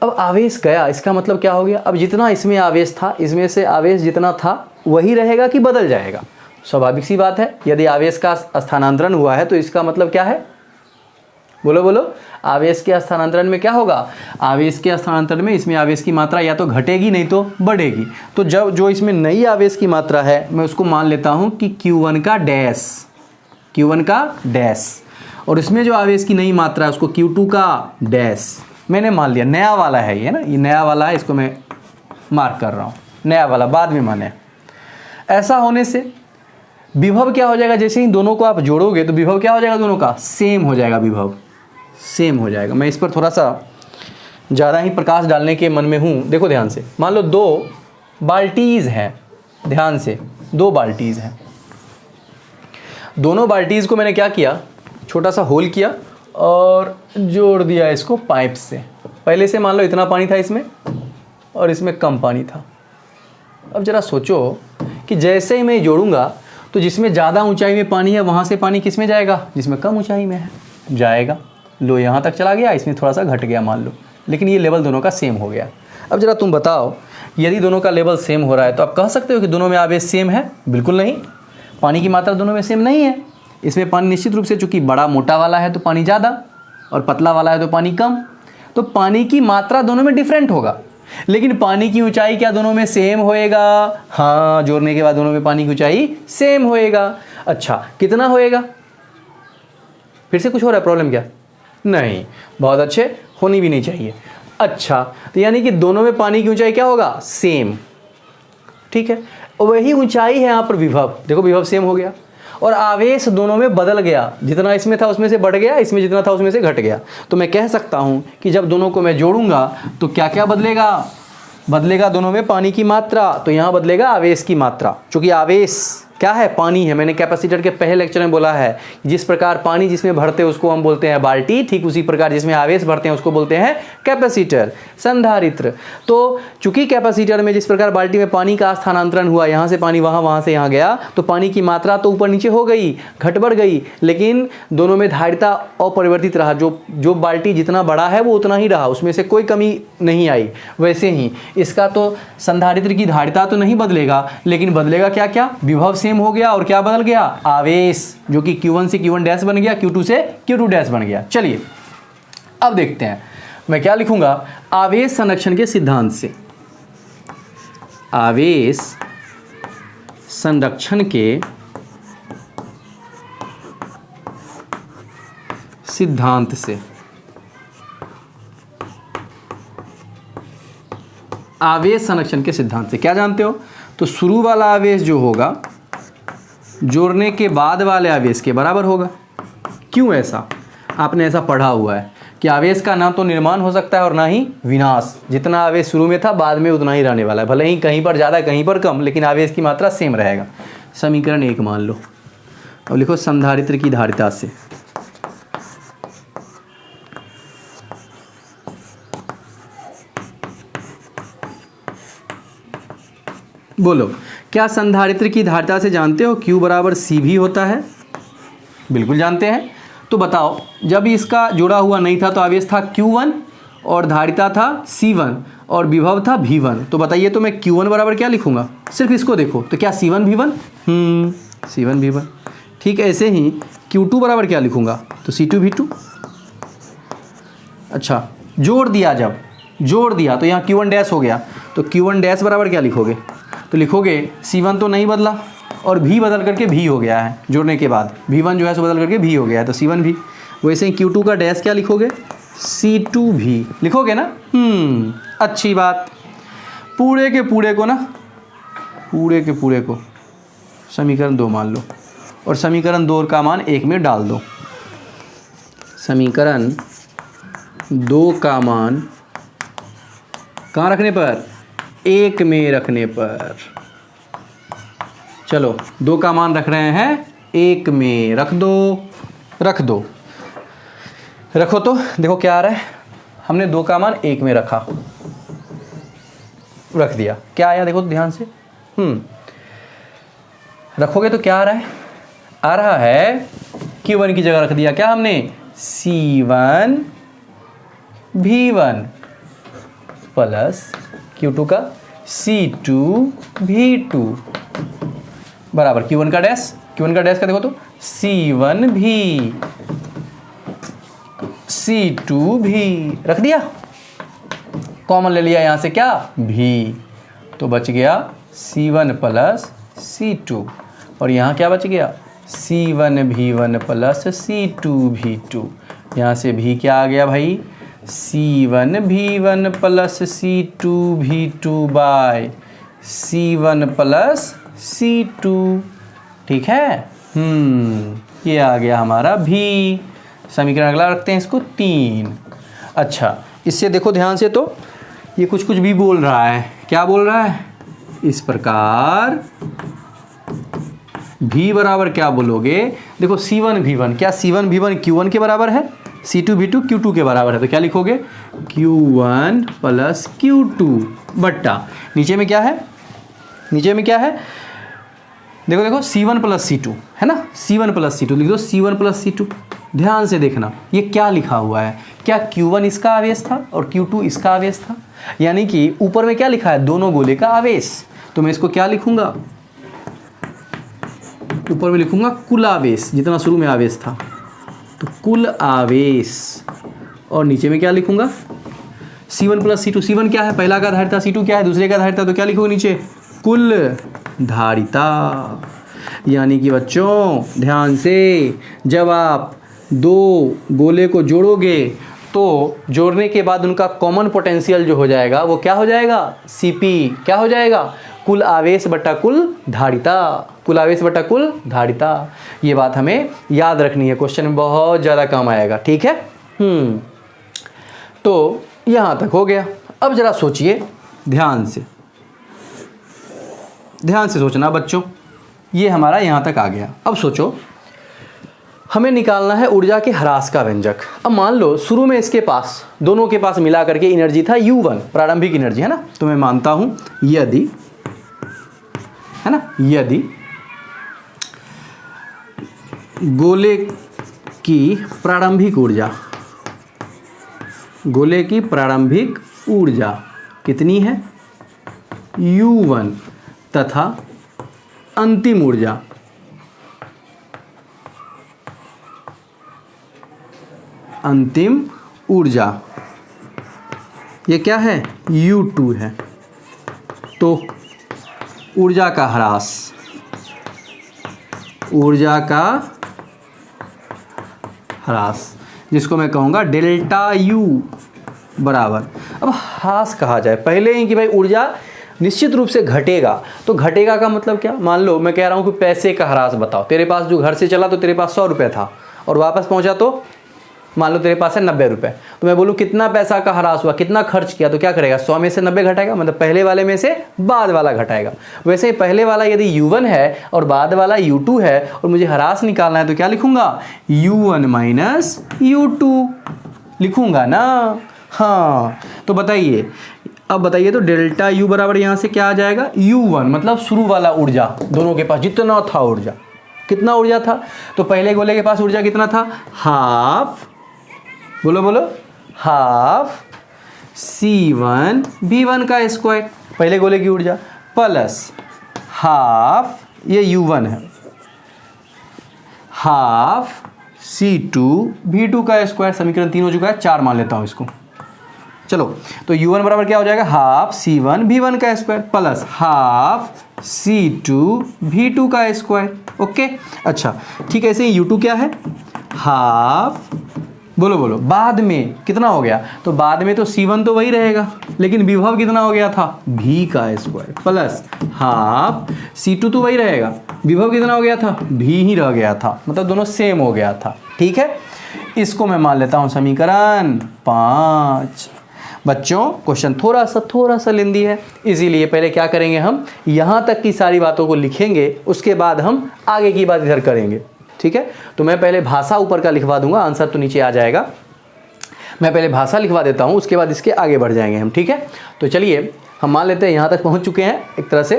A: अब आवेश गया, इसका मतलब क्या हो गया? अब जितना इसमें आवेश था, इसमें से आवेश जितना था वही रहेगा कि बदल जाएगा? स्वाभाविक सी बात है, यदि आवेश का स्थानांतरण हुआ है तो इसका मतलब क्या है? बोलो बोलो, आवेश के स्थानांतरण में क्या होगा? आवेश के स्थानांतरण में इसमें आवेश की मात्रा या तो घटेगी नहीं तो बढ़ेगी। तो जब जो इसमें नई आवेश की मात्रा है मैं उसको मान लेता हूं कि Q1 का डैश, और इसमें जो आवेश की नई मात्रा है उसको Q2 का डैश मैंने मान लिया। नया वाला है ये ना, ये नया वाला है, इसको मैं मार्क कर रहा हूँ, नया वाला बाद में माने। ऐसा होने से विभव क्या हो जाएगा? जैसे ही दोनों को आप जोड़ोगे तो विभव क्या हो जाएगा? दोनों का सेम हो जाएगा, विभव सेम हो जाएगा। मैं इस पर थोड़ा सा ज़्यादा ही प्रकाश डालने के मन में हूँ। देखो ध्यान से, मान लो दो बाल्टीज़ हैं, ध्यान से, दो बाल्टीज़ हैं। दोनों बाल्टीज़ को मैंने क्या किया? छोटा सा होल किया और जोड़ दिया इसको पाइप से। पहले से मान लो इतना पानी था इसमें और इसमें कम पानी था। अब ज़रा सोचो कि जैसे ही मैं जोड़ूंगा तो जिसमें ज़्यादा ऊंचाई में पानी है वहाँ से पानी किस में जाएगा, जिसमें कम ऊंचाई में है जाएगा। लो यहाँ तक चला गया, इसमें थोड़ा सा घट गया मान लो, लेकिन ये लेवल दोनों का सेम हो गया। अब ज़रा तुम बताओ, यदि दोनों का लेवल सेम हो रहा है तो आप कह सकते हो कि दोनों में आवेश सेम है? बिल्कुल नहीं, पानी की मात्रा दोनों में सेम नहीं है। इसमें पानी निश्चित रूप से, चूँकि बड़ा मोटा वाला है तो पानी ज़्यादा और पतला वाला है तो पानी कम, तो पानी की मात्रा दोनों में डिफरेंट होगा। लेकिन पानी की ऊंचाई क्या दोनों में सेम होएगा? हाँ, जोड़ने के बाद दोनों में पानी की ऊंचाई सेम होएगा। अच्छा, कितना होएगा? फिर से कुछ हो रहा है प्रॉब्लम क्या? नहीं, बहुत अच्छे, होनी भी नहीं चाहिए। अच्छा, तो यानी कि दोनों में पानी की ऊंचाई क्या होगा? सेम। ठीक है, वही ऊंचाई है यहाँ पर विभव। देखो विभव सेम हो गया और आवेश दोनों में बदल गया। जितना इसमें था उसमें से बढ़ गया, इसमें जितना था उसमें से घट गया। तो मैं कह सकता हूँ कि जब दोनों को मैं जोड़ूंगा तो क्या क्या बदलेगा? बदलेगा दोनों में पानी की मात्रा, तो यहाँ बदलेगा आवेश की मात्रा। चूँकि आवेश क्या है? पानी है। मैंने कैपेसिटर के पहले लेक्चर में बोला है, जिस प्रकार पानी जिसमें भरते हैं उसको हम बोलते हैं बाल्टी, ठीक उसी प्रकार जिसमें आवेश भरते हैं उसको बोलते हैं कैपेसिटर, संधारित्र। तो चूंकि कैपेसिटर में जिस प्रकार बाल्टी में पानी का स्थानांतरण हुआ, यहाँ से पानी वहाँ, वहाँ से यहाँ गया, तो पानी की मात्रा तो ऊपर नीचे हो गई, घट बढ़ गई, लेकिन दोनों में धारिता अपरिवर्तित रहा। जो बाल्टी जितना बड़ा है वो उतना ही रहा, उसमें से कोई कमी नहीं आई। वैसे ही इसका तो संधारित्र की धारिता तो नहीं बदलेगा, लेकिन बदलेगा क्या क्या? विभव सेम हो गया और क्या बदल गया? आवेश, जो कि Q1 से Q1 डैश बन गया, Q2 से Q2 डैश बन गया। चलिए अब देखते हैं मैं क्या लिखूंगा आवेश संरक्षण के सिद्धांत से। आवेश संरक्षण के सिद्धांत से। आवेश संरक्षण के सिद्धांत से क्या जानते हो? तो शुरू वाला आवेश जो होगा जोड़ने के बाद वाले आवेश के बराबर होगा। क्यों ऐसा? आपने ऐसा पढ़ा हुआ है कि आवेश का ना तो निर्माण हो सकता है और ना ही विनाश। जितना आवेश शुरू में था बाद में उतना ही रहने वाला है, भले ही कहीं पर ज़्यादा कहीं पर कम, लेकिन आवेश की मात्रा सेम रहेगा। समीकरण 1 मान लो। अब लिखो संधारित्र की धारिता से। बोलो, क्या संधारित्र की धारिता से जानते हो Q बराबर CV होता है? बिल्कुल जानते हैं। तो बताओ, जब इसका जुड़ा हुआ नहीं था तो आवेश था Q1 और धारिता था C1 और विभव था V1। तो बताइए, तो मैं Q1 बराबर क्या लिखूंगा? सिर्फ इसको देखो तो क्या C1 V1? C1 V1। ठीक, ऐसे ही Q2 बराबर क्या लिखूंगा? तो C2 V2। अच्छा, जोड़ दिया, जब जोड़ दिया तो यहाँ Q1 डैश हो गया, तो Q1 डैश बराबर क्या लिखोगे? तो लिखोगे C1 तो नहीं बदला और V बदल करके V हो गया है जोड़ने के बाद। V1 जो है सो बदल करके V हो गया है, तो C1 V। वैसे ही Q2 का डैश क्या लिखोगे? C2 V लिखोगे ना? अच्छी बात। पूरे के पूरे को ना, पूरे के पूरे को समीकरण 2 मान लो और समीकरण 2 का मान 1 में डाल दो। समीकरण 2 का मान कहाँ रखने पर? 1 में रखने पर। चलो, 2 का मान रख रहे हैं 1 में, रख दो, रख दो, रखो। तो देखो क्या आ रहा है, हमने 2 का मान 1 में रखा, रख दिया, क्या आया देखो ध्यान से। रखोगे तो क्या आ रहा है? आ रहा है Q1 की जगह रख दिया क्या हमने? C1 V1 प्लस Q2 का C2 V2 बराबर Q1 का डैश, Q1 का डैश का देखो तो C1 V C2 V, रख दिया, कॉमन ले लिया यहाँ से क्या? V, तो बच गया C1 प्लस C2 और यहाँ क्या बच गया? C1 V1 plus C2 V2। यहाँ से V क्या आ गया भाई? C1 V1 plus C2 V2 by C1 plus C2। ठीक है, ये आ गया हमारा V। समीकरण अगला रखते हैं इसको 3। अच्छा, इससे देखो ध्यान से, तो ये कुछ कुछ भी बोल रहा है। क्या बोल रहा है? इस प्रकार V बराबर क्या बोलोगे? देखो C1 V1, क्या C1 V1 Q1 के बराबर है? C2V2 Q2 के बराबर है, तो क्या लिखोगे Q1 प्लस Q2 बट्टा नीचे में क्या है, नीचे में क्या है, देखो देखो C1 प्लस C2 है ना, C1 प्लस C2 लिख दो, C1 प्लस C2। ध्यान से देखना ये क्या लिखा हुआ है, क्या Q1 इसका आवेश था और Q2 इसका आवेश था, यानी कि ऊपर में क्या लिखा है, दोनों गोले का आवेश। तो मैं इसको क्या लिखूंगा, ऊपर में लिखूंगा कुल आवेश, जितना शुरू में आवेश था, तो कुल आवेश, और नीचे में क्या लिखूंगा C1 प्लस C2। C1 क्या है, पहला का धारिता, C2 क्या है, दूसरे का धारिता, तो क्या लिखोगे नीचे कुल धारिता। यानी कि बच्चों ध्यान से, जब आप दो गोले को जोड़ोगे तो जोड़ने के बाद उनका कॉमन पोटेंशियल जो हो जाएगा वो क्या हो जाएगा, Cp क्या हो जाएगा, कुल आवेश बटा कुल धारिता, कुल आवेश बटा कुल धारिता। ये बात हमें याद रखनी है, क्वेश्चन में बहुत ज़्यादा काम आएगा, ठीक है। तो यहाँ तक हो गया। अब जरा सोचिए ध्यान से, ध्यान से सोचना बच्चों, ये हमारा यहाँ तक आ गया। अब सोचो हमें निकालना है ऊर्जा के ह्रास का व्यंजक। अब मान लो शुरू में इसके पास, दोनों के पास मिला करके एनर्जी था U1, प्रारंभिक एनर्जी है ना, तो मैं मानता हूँ यदि, है ना, यदि गोले की प्रारंभिक ऊर्जा, गोले की प्रारंभिक ऊर्जा कितनी है U1 तथा अंतिम ऊर्जा ये क्या है, U2 है, तो ऊर्जा का ह्रास, ऊर्जा का ह्रास जिसको मैं कहूँगा डेल्टा U बराबर। अब ह्रास कहा जाए पहले ही कि भाई ऊर्जा निश्चित रूप से घटेगा, तो घटेगा का मतलब क्या, मान लो मैं कह रहा हूँ कि पैसे का ह्रास बताओ, तेरे पास जो घर से चला तो तेरे पास 100 रुपये था और वापस पहुँचा तो मान लो तेरे पास है 90 रुपये, तो मैं बोलूँ कितना पैसा का ह्रास हुआ, कितना खर्च किया, तो क्या करेगा 100 में से 90 घटाएगा, मतलब पहले वाले में से बाद वाला घटाएगा। वैसे ही पहले वाला यदि U1 है और बाद वाला U2 है और मुझे ह्रास निकालना है तो क्या लिखूंगा U1 माइनस U2 लिखूंगा ना। हाँ तो बताइए, अब बताइए तो डेल्टा U बराबर यहाँ से क्या आ जाएगा U1, मतलब शुरू वाला ऊर्जा, दोनों के पास जितना था ऊर्जा, कितना ऊर्जा था, तो पहले गोले के पास ऊर्जा कितना था, हाफ, बोलो बोलो, हाफ C1 V1 का स्क्वायर, पहले गोले की ऊर्जा, प्लस हाफ, ये U1 है, हाफ C2 V2 का स्क्वायर, समीकरण 3 हो चुका है, 4 मान लेता हूं इसको। चलो तो U1 बराबर क्या हो जाएगा, हाफ C1 V1 का square plus half C2 V2 का स्क्वायर। ओके अच्छा ठीक है, ऐसे ही U2 क्या है, हाफ, बोलो बोलो, बाद में कितना हो गया, तो बाद में तो C1 तो वही रहेगा लेकिन विभव कितना हो गया था, V का स्क्वायर प्लस हाफ C2 तो वही रहेगा, विभव कितना हो गया था, V ही रह गया था, मतलब दोनों सेम हो गया था। ठीक है, इसको मैं मान लेता हूं समीकरण 5। बच्चों क्वेश्चन थोड़ा सा लेंदी है, इसीलिए पहले क्या करेंगे, हम यहाँ तक की सारी बातों को लिखेंगे, उसके बाद हम आगे की बात इधर करेंगे। ठीक है, तो मैं पहले भाषा ऊपर का लिखवा दूंगा, आंसर तो नीचे आ जाएगा। मैं पहले भाषा लिखवा देता हूँ, उसके बाद इसके आगे बढ़ जाएंगे हम। ठीक है, तो चलिए हम मान लेते हैं यहाँ तक पहुँच चुके हैं एक तरह से।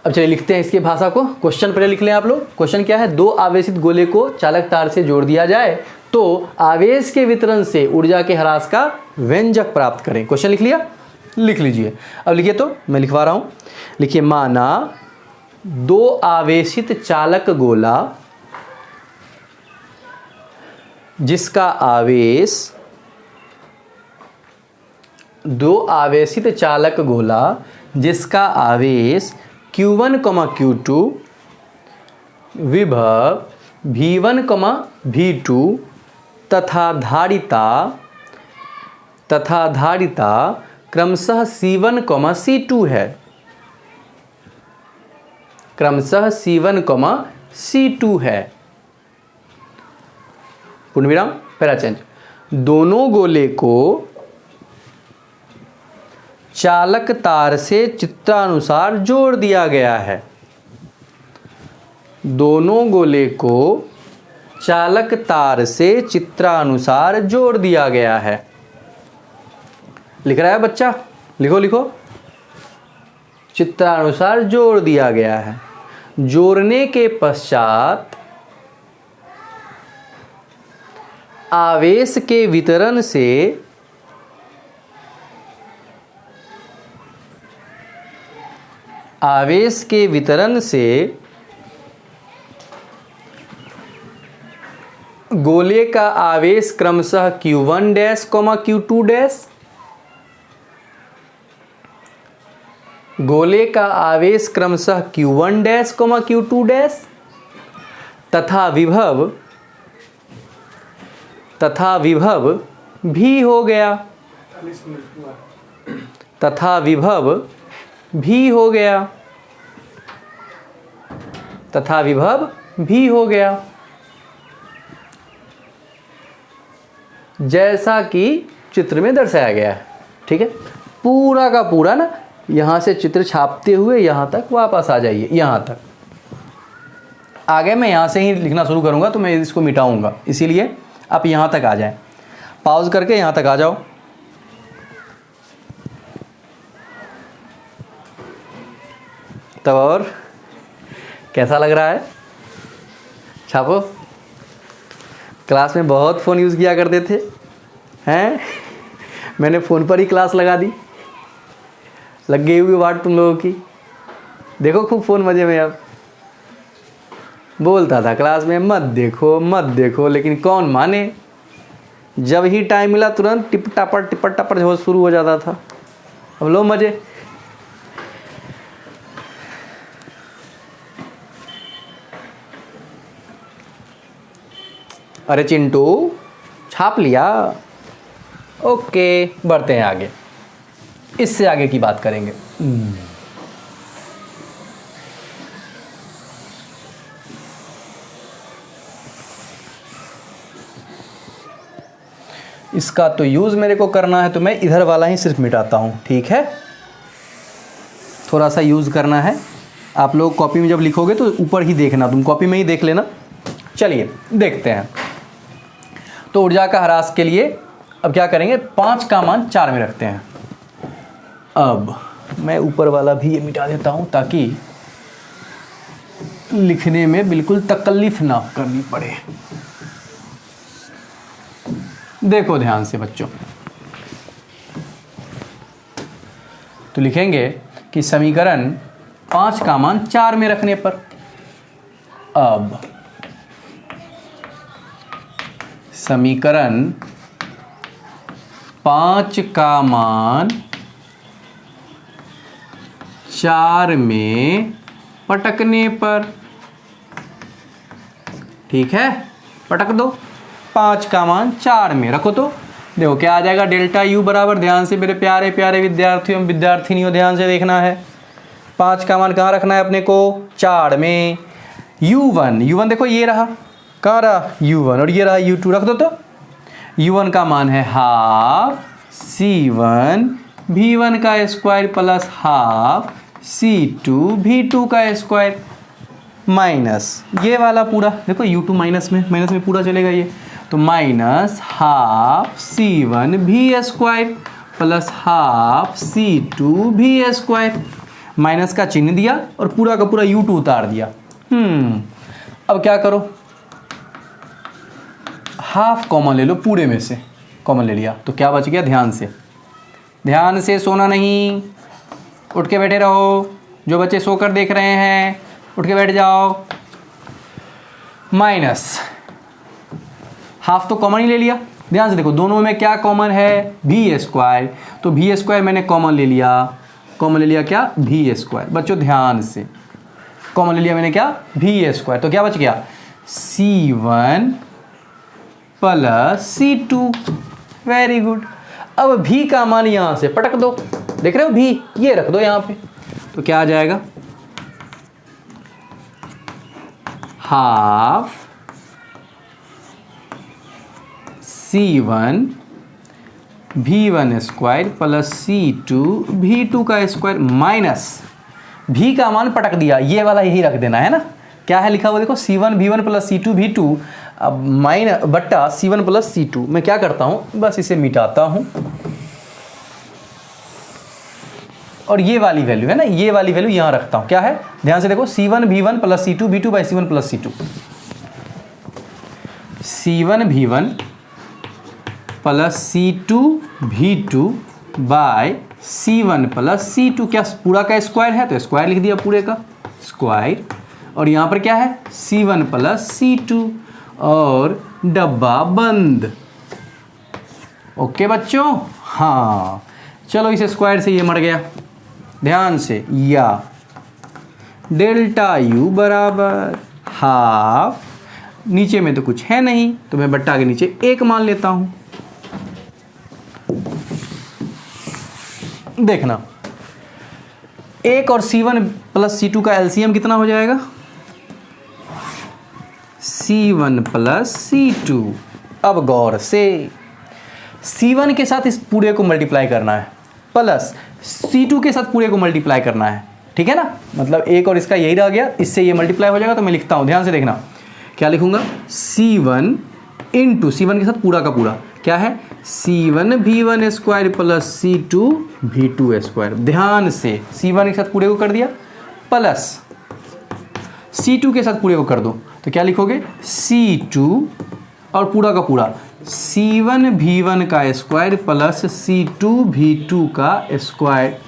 A: अब चलिए लिखते हैं इसकी भाषा को। क्वेश्चन पहले लिख लें आप लोग। क्वेश्चन क्या है, दो आवेशित गोले को चालक तार से जोड़ दिया जाए तो आवेश के वितरण से ऊर्जा के ह्रास का व्यंजक प्राप्त करें। क्वेश्चन लिख लिया, लिख लीजिए। अब लिखिए, तो मैं लिखवा रहा हूँ, लिखिए, माना दो आवेशित चालक गोला जिसका आवेश, दो आवेशित चालक गोला जिसका आवेश Q1, Q2 विभव V1, V2 तथा धारिता क्रमशः C1, C2 है, क्रमशः C1, C2 है। पूर्णविराम, पैरा चेंज। दोनों गोले को चालक तार से चित्रानुसार जोड़ दिया गया है। दोनों गोले को चालक तार से चित्रानुसार जोड़ दिया गया है। लिख रहा है बच्चा, लिखो लिखो। चित्रानुसार जोड़ दिया गया है। जोड़ने के पश्चात आवेश के वितरण से गोले का आवेश क्रमशः Q1 डैश Q2 डैश, गोले का आवेश क्रमशः Q1 डैश Q2 डैश तथा विभव भी हो गया, तथा विभव भी हो गया, तथा विभव भी हो गया, जैसा कि चित्र में दर्शाया गया है। ठीक है, पूरा का पूरा ना यहाँ से चित्र छापते हुए यहाँ तक वापस आ जाइए। यहाँ तक आगे मैं यहाँ से ही लिखना शुरू करूँगा तो मैं इसको मिटाऊँगा, इसीलिए आप यहाँ तक आ जाएं। पॉज करके यहाँ तक आ जाओ। तो और कैसा लग रहा है? छापो। क्लास में बहुत फ़ोन यूज़ किया करते थे हैं, मैंने फ़ोन पर ही क्लास लगा दी। लग गई हुई वाट तुम लोगों की। देखो खूब फ़ोन मज़े में। अब बोलता था क्लास में मत देखो, लेकिन कौन माने। जब ही टाइम मिला तुरंत टिप टापर जो शुरू हो जाता था। अब लो मज़े। अरे चिंटू छाप लिया। ओके, बढ़ते हैं आगे। इससे आगे की बात करेंगे। इसका तो यूज़ मेरे को करना है तो मैं इधर वाला ही सिर्फ मिटाता हूँ। ठीक है, थोड़ा सा यूज़ करना है। आप लोग कॉपी में जब लिखोगे तो ऊपर ही देखना, तुम कॉपी में ही देख लेना। चलिए देखते हैं। तो ऊर्जा का ह्रास के लिए अब क्या करेंगे, 5 का मान 4 में रखते हैं। अब मैं ऊपर वाला भी ये मिटा देता हूँ ताकि लिखने में बिल्कुल तकल्लीफ ना करनी पड़े। देखो ध्यान से बच्चों, तो लिखेंगे कि समीकरण 5 का मान 4 में रखने पर अब समीकरण 5 का मान 4 में पटकने पर, ठीक है, पटक दो। 5 का मान 4 में रखो तो देखो क्या आ जाएगा, डेल्टा यू बराबर, ध्यान से मेरे प्यारे प्यारे विद्यार्थियों विद्यार्थिनियों ध्यान से देखना है। 5 का मान कहाँ रखना है अपने को, 4 में। u1 देखो ये रहा, कहाँ रहा u1, और ये रहा u2, रख दो तो u1 का मान है हाफ c1 v1 का square plus half c2 v2 का स्क्वायर माइनस ये वाला पूरा, देखो u2 माइनस में पूरा चलेगा ये, तो minus half c1 v square plus half c2 v square, minus का चिन्ह दिया और पूरा का पूरा u2 उतार दिया। अब क्या करो, हाफ कॉमन ले लो, पूरे में से कॉमन ले लिया तो क्या बच गया, ध्यान से सोना नहीं, उठ के बैठे रहो। जो बच्चे सोकर देख रहे हैं उठ के बैठ जाओ। माइनस हाफ तो कॉमन ही ले लिया, ध्यान से देखो दोनों में क्या कॉमन है, v स्क्वायर, तो v स्क्वायर मैंने कॉमन ले लिया, क्या v स्क्वायर। बच्चों ध्यान से, कॉमन ले लिया मैंने क्या, v स्क्वायर, तो क्या बच गया c1 plus c2, very good. अब v का मान यहाँ से पटक दो, देख रहे हो v, ये रख दो यहाँ पे, तो क्या आ जाएगा, half c1 v1 square plus c2 v2 का स्क्वायर माइनस v का मान पटक दिया, ये वाला यही रख देना है ना, क्या है लिखा हुआ देखो, c1 v1 plus c2 v2, अब माइनस बट्टा C1 प्लस C2, मैं क्या करता हूँ बस इसे मिटाता हूँ और ये वाली वैल्यू है ना, ये वाली वैल्यू यहाँ रखता हूँ। क्या है, ध्यान से देखो, C1 V1 plus C2 V2 by C1 plus C2, C1 V1 plus C2 V2 by C1 plus C2, क्या पूरा का स्क्वायर है तो स्क्वायर लिख दिया, पूरे का स्क्वायर। और यहाँ पर क्या है, C1 प्लस C2 और डब्बा बंद। ओके बच्चों, हाँ चलो इस स्क्वायर से ये मर गया, ध्यान से, या डेल्टा U बराबर हाफ, नीचे में तो कुछ है नहीं तो मैं बट्टा के नीचे 1 मान लेता हूं। देखना 1 और C1 प्लस C2 का एलसीएम कितना हो जाएगा, C1 प्लस C2। अब गौर से C1 के साथ इस पूरे को मल्टीप्लाई करना है प्लस C2 के साथ पूरे को मल्टीप्लाई करना है, ठीक है ना, मतलब 1 और इसका यही रह गया, इससे ये मल्टीप्लाई हो जाएगा। तो मैं लिखता हूँ, ध्यान से देखना, क्या लिखूंगा, C1 इंटू C1 के साथ पूरा का पूरा क्या है, C1 V1 square plus C2 V2 square. ध्यान से C1 के साथ पूरे को कर दिया प्लस C2 के साथ पूरे को कर दो, तो क्या लिखोगे, C2 और पूरा का पूरा C1 V1 का स्क्वायर प्लस C2 V2 का स्क्वायर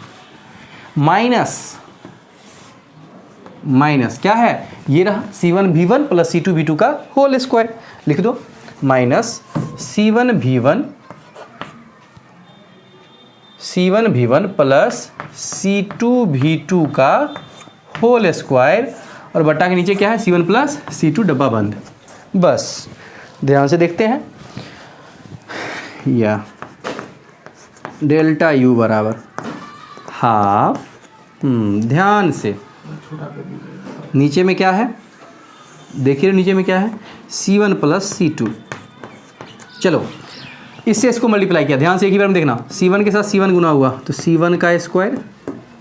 A: माइनस क्या है, ये रहा C1 V1 plus C2 V2 का होल स्क्वायर, लिख दो, minus C1 V1 plus C2 V2 का होल स्क्वायर और बट्टा के नीचे क्या है, C1 प्लस C2 डब्बा बंद। बस ध्यान से देखते हैं, या डेल्टा U बराबर हाफ, ध्यान से नीचे में क्या है, देखिए नीचे में क्या है, C1 प्लस C2। चलो इससे इसको मल्टीप्लाई किया, ध्यान से एक ही बार में देखना, C1 के साथ C1 गुना हुआ तो C1 का स्क्वायर,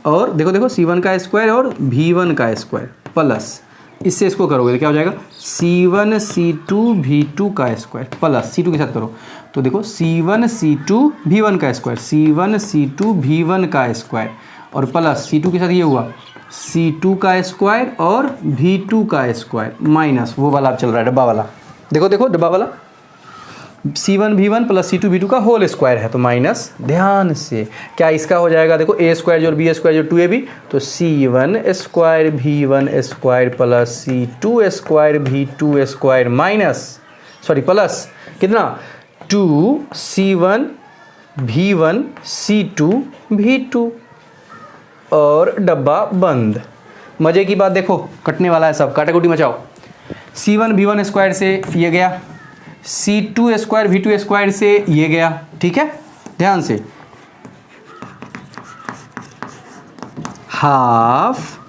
A: और देखो C1 का स्क्वायर और V1 का स्क्वायर प्लस इससे इसको करोगे तो क्या हो जाएगा, C1 C2 V2 का स्क्वायर प्लस C2 के साथ करो तो देखो C1 C2 V1 का स्क्वायर, C1 C2 V1 का स्क्वायर और प्लस C2 के साथ ये हुआ C2 का स्क्वायर और V2 का स्क्वायर माइनस वो वाला अब चल रहा है डब्बा वाला, देखो डब्बा वाला C1 V1 plus C2 V2 का होल स्क्वायर है तो माइनस, ध्यान से क्या इसका हो जाएगा, देखो A स्क्वायर जो B स्क्वायर जो 2AB तो C1 square V1 square plus C2 square V2 square minus plus कितना 2 C1 V1 C2 V2 और डब्बा बंद। मज़े की बात देखो, कटने वाला है सब, काटाकुटी मचाओ। C1 V1 स्क्वायर से ये गया, C2 स्क्वायर V2 स्क्वायर से ये गया, ठीक है, ध्यान से हाफ।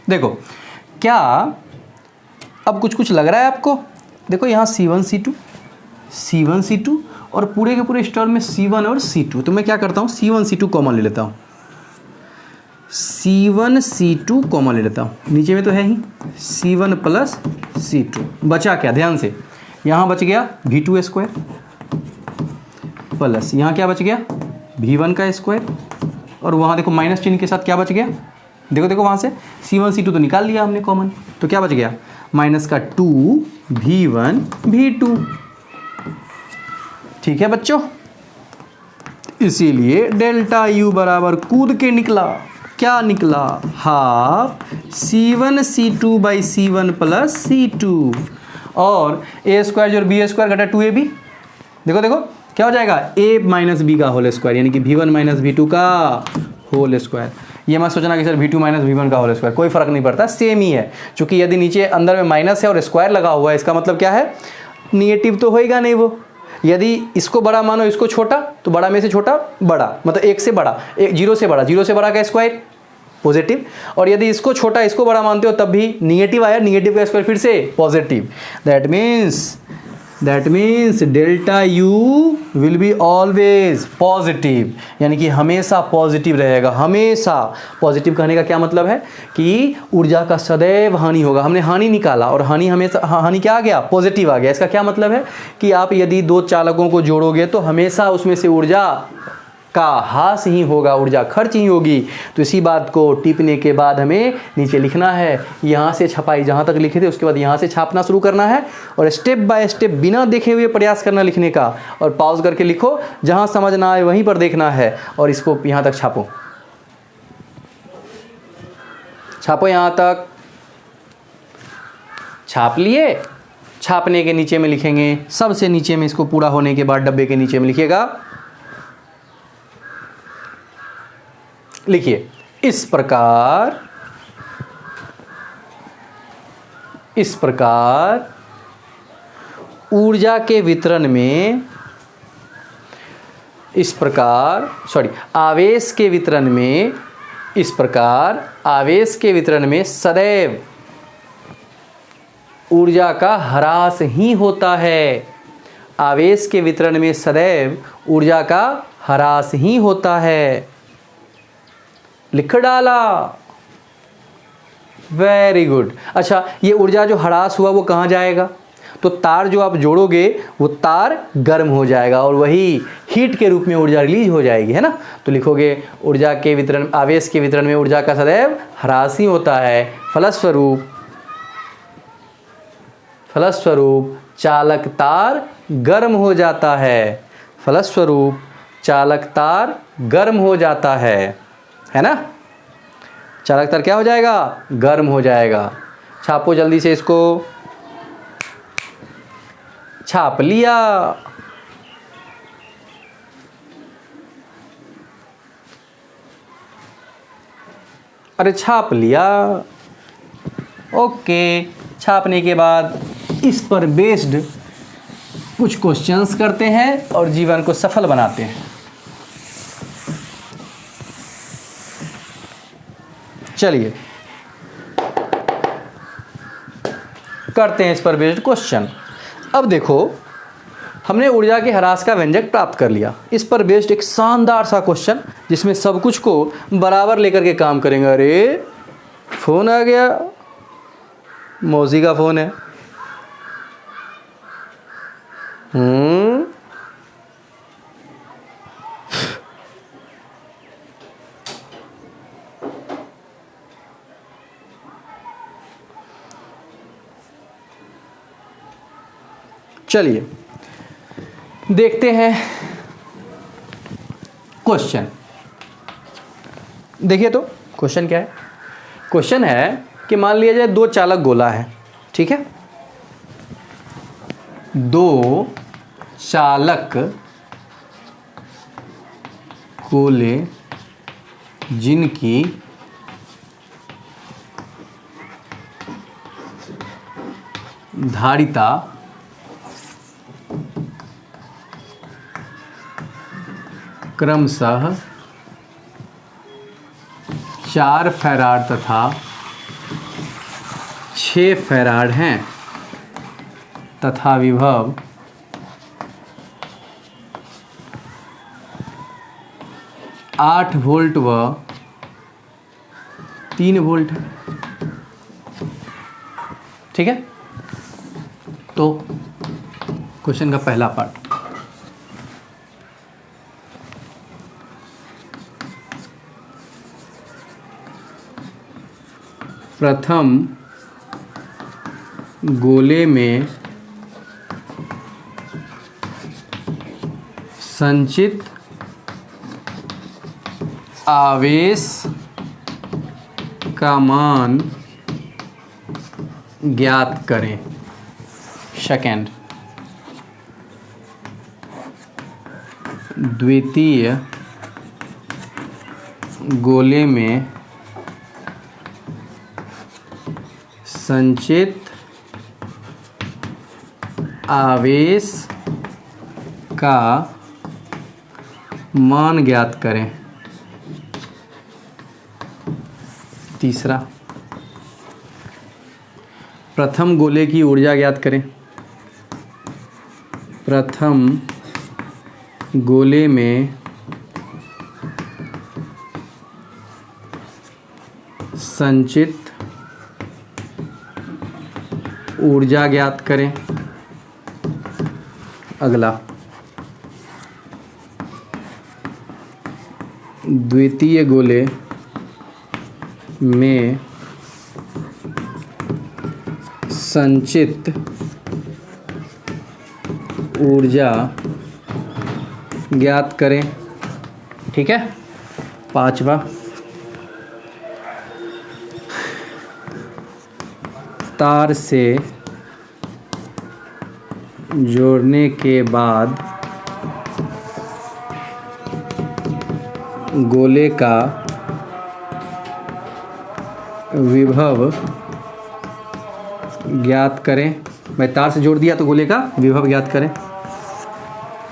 A: देखो क्या अब कुछ लग रहा है आपको, देखो यहाँ C1 C2 और पूरे के पूरे स्टोर में C1 और C2, तो मैं क्या करता हूँ C1 C2 कॉमन ले लेता हूँ, C1 C2 कॉमन ले लेता हूँ, नीचे में तो है ही C1 प्लस C2, बचा क्या, ध्यान से यहाँ बच गया V2 स्क्वायर प्लस यहाँ क्या बच गया V1 का स्क्वायर और वहाँ देखो माइनस चिन्ह के साथ क्या बच गया, देखो वहाँ से C1 C2 तो निकाल लिया हमने कॉमन, तो क्या बच गया माइनस का 2 V1 V2, ठीक है बच्चों। इसीलिए डेल्टा U बराबर कूद के निकला, क्या निकला, half C1 C2 by C1 plus C2 और A स्क्वायर जो B स्क्वायर घटा 2AB, देखो क्या हो जाएगा A माइनस B का होल स्क्वायर यानी कि V1 माइनस V2 का होल स्क्वायर। ये मत सोचना कि सर V2 माइनस V1 का होल स्क्वायर, कोई फर्क नहीं पड़ता, सेम ही है, क्योंकि यदि नीचे अंदर में माइनस है और स्क्वायर लगा हुआ है इसका मतलब क्या है, निगेटिव तो होएगा नहीं वो। यदि इसको बड़ा मानो इसको छोटा तो बड़ा में से छोटा बड़ा, मतलब 1 से बड़ा, 0 से बड़ा, 0 से बड़ा का स्क्वायर पॉजिटिव, और यदि इसको छोटा इसको बड़ा मानते हो तब भी निगेटिव आया, निगेटिव का स्क्वायर फिर से positive. That means that means delta U will be always positive, यानी कि हमेशा पॉजिटिव रहेगा। हमेशा पॉजिटिव कहने का क्या मतलब है कि ऊर्जा का सदैव हानि होगा। हमने हानि निकाला और हानि हमेशा, हानि क्या आ गया, पॉजिटिव आ गया। इसका क्या मतलब है कि आप यदि दो चालकों को जोड़ोगे तो हमेशा उसमें से ऊर्जा का हास ही होगा, ऊर्जा खर्च ही होगी। तो इसी बात को टिपने के बाद हमें नीचे लिखना है। यहाँ से छपाई जहाँ तक लिखे थे उसके बाद यहाँ से छापना शुरू करना है और स्टेप बाय स्टेप बिना देखे हुए प्रयास करना लिखने का, और पॉज करके लिखो, जहाँ समझ ना आए वहीं पर देखना है और इसको यहाँ तक छापो। छापो, यहाँ तक छाप लिए। छापने के नीचे में लिखेंगे, सबसे नीचे में, इसको पूरा होने के बाद डब्बे के नीचे में लिखिएगा, लिखिए इस प्रकार ऊर्जा के वितरण में, इस प्रकार आवेश के वितरण में, इस प्रकार आवेश के वितरण में सदैव ऊर्जा का ह्रास ही होता है। आवेश के वितरण में सदैव ऊर्जा का ह्रास ही होता है। लिख डाला, वेरी गुड। अच्छा, ये ऊर्जा जो ह्रास हुआ वो कहाँ जाएगा? तो तार जो आप जोड़ोगे वो तार गर्म हो जाएगा और वही हीट के रूप में ऊर्जा रिलीज हो जाएगी, है ना। तो लिखोगे ऊर्जा के वितरण, आवेश के वितरण में ऊर्जा का सदैव ह्रास ही होता है। फलस्वरूप चालक तार गर्म हो जाता है। फलस्वरूप चालक तार गर्म हो जाता है ना। चालक तार क्या हो जाएगा? गर्म हो जाएगा। छापो जल्दी से, इसको छाप लिया। अरे छाप लिया, ओके। छापने के बाद इस पर बेस्ड कुछ क्वेश्चंस करते हैं और जीवन को सफल बनाते हैं। चलिए करते हैं इस पर बेस्ड क्वेश्चन। अब देखो, हमने ऊर्जा के ह्रास का व्यंजक प्राप्त कर लिया। इस पर बेस्ड एक शानदार सा क्वेश्चन जिसमें सब कुछ को बराबर लेकर के काम करेंगे। अरे फोन आ गया, मौसी का फोन है। चलिए देखते हैं क्वेश्चन। देखिए तो क्वेश्चन क्या है। क्वेश्चन है कि मान लिया जाए दो चालक गोला है, ठीक है। दो चालक गोले जिनकी धारिता क्रमशः 4 फैराड तथा 6 फैराड हैं तथा विभव 8 वोल्ट व 3 वोल्ट है, ठीक है। तो क्वेश्चन का पहला पार्ट, प्रथम गोले में संचित आवेश का मान ज्ञात करें। सेकंड, द्वितीय गोले में संचित आवेश का मान ज्ञात करें। तीसरा, प्रथम गोले की ऊर्जा ज्ञात करें। प्रथम गोले में संचित ऊर्जा ज्ञात करें। अगला, द्वितीय गोले में संचित ऊर्जा ज्ञात करें। ठीक है। पांचवा, तार से जोड़ने के बाद गोले का विभव ज्ञात करें। मैं तार से जोड़ दिया तो गोले का विभव ज्ञात करें।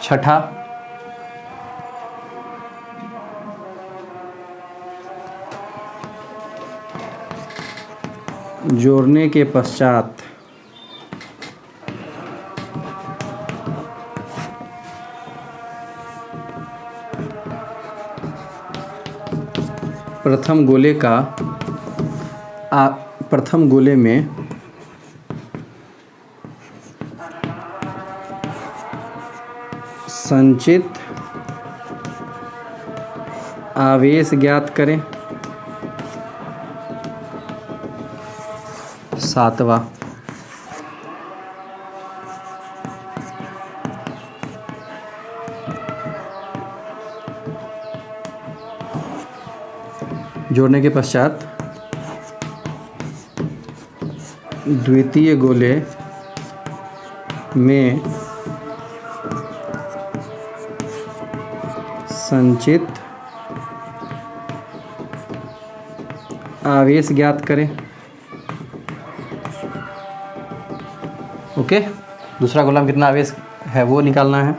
A: छठा, जोड़ने के पश्चात प्रथम गोले में संचित आवेश ज्ञात करें। सातवां, जोड़ने के पश्चात द्वितीय गोले में संचित आवेश ज्ञात करें। ओके। दूसरा गोला में कितना आवेश है वो निकालना है।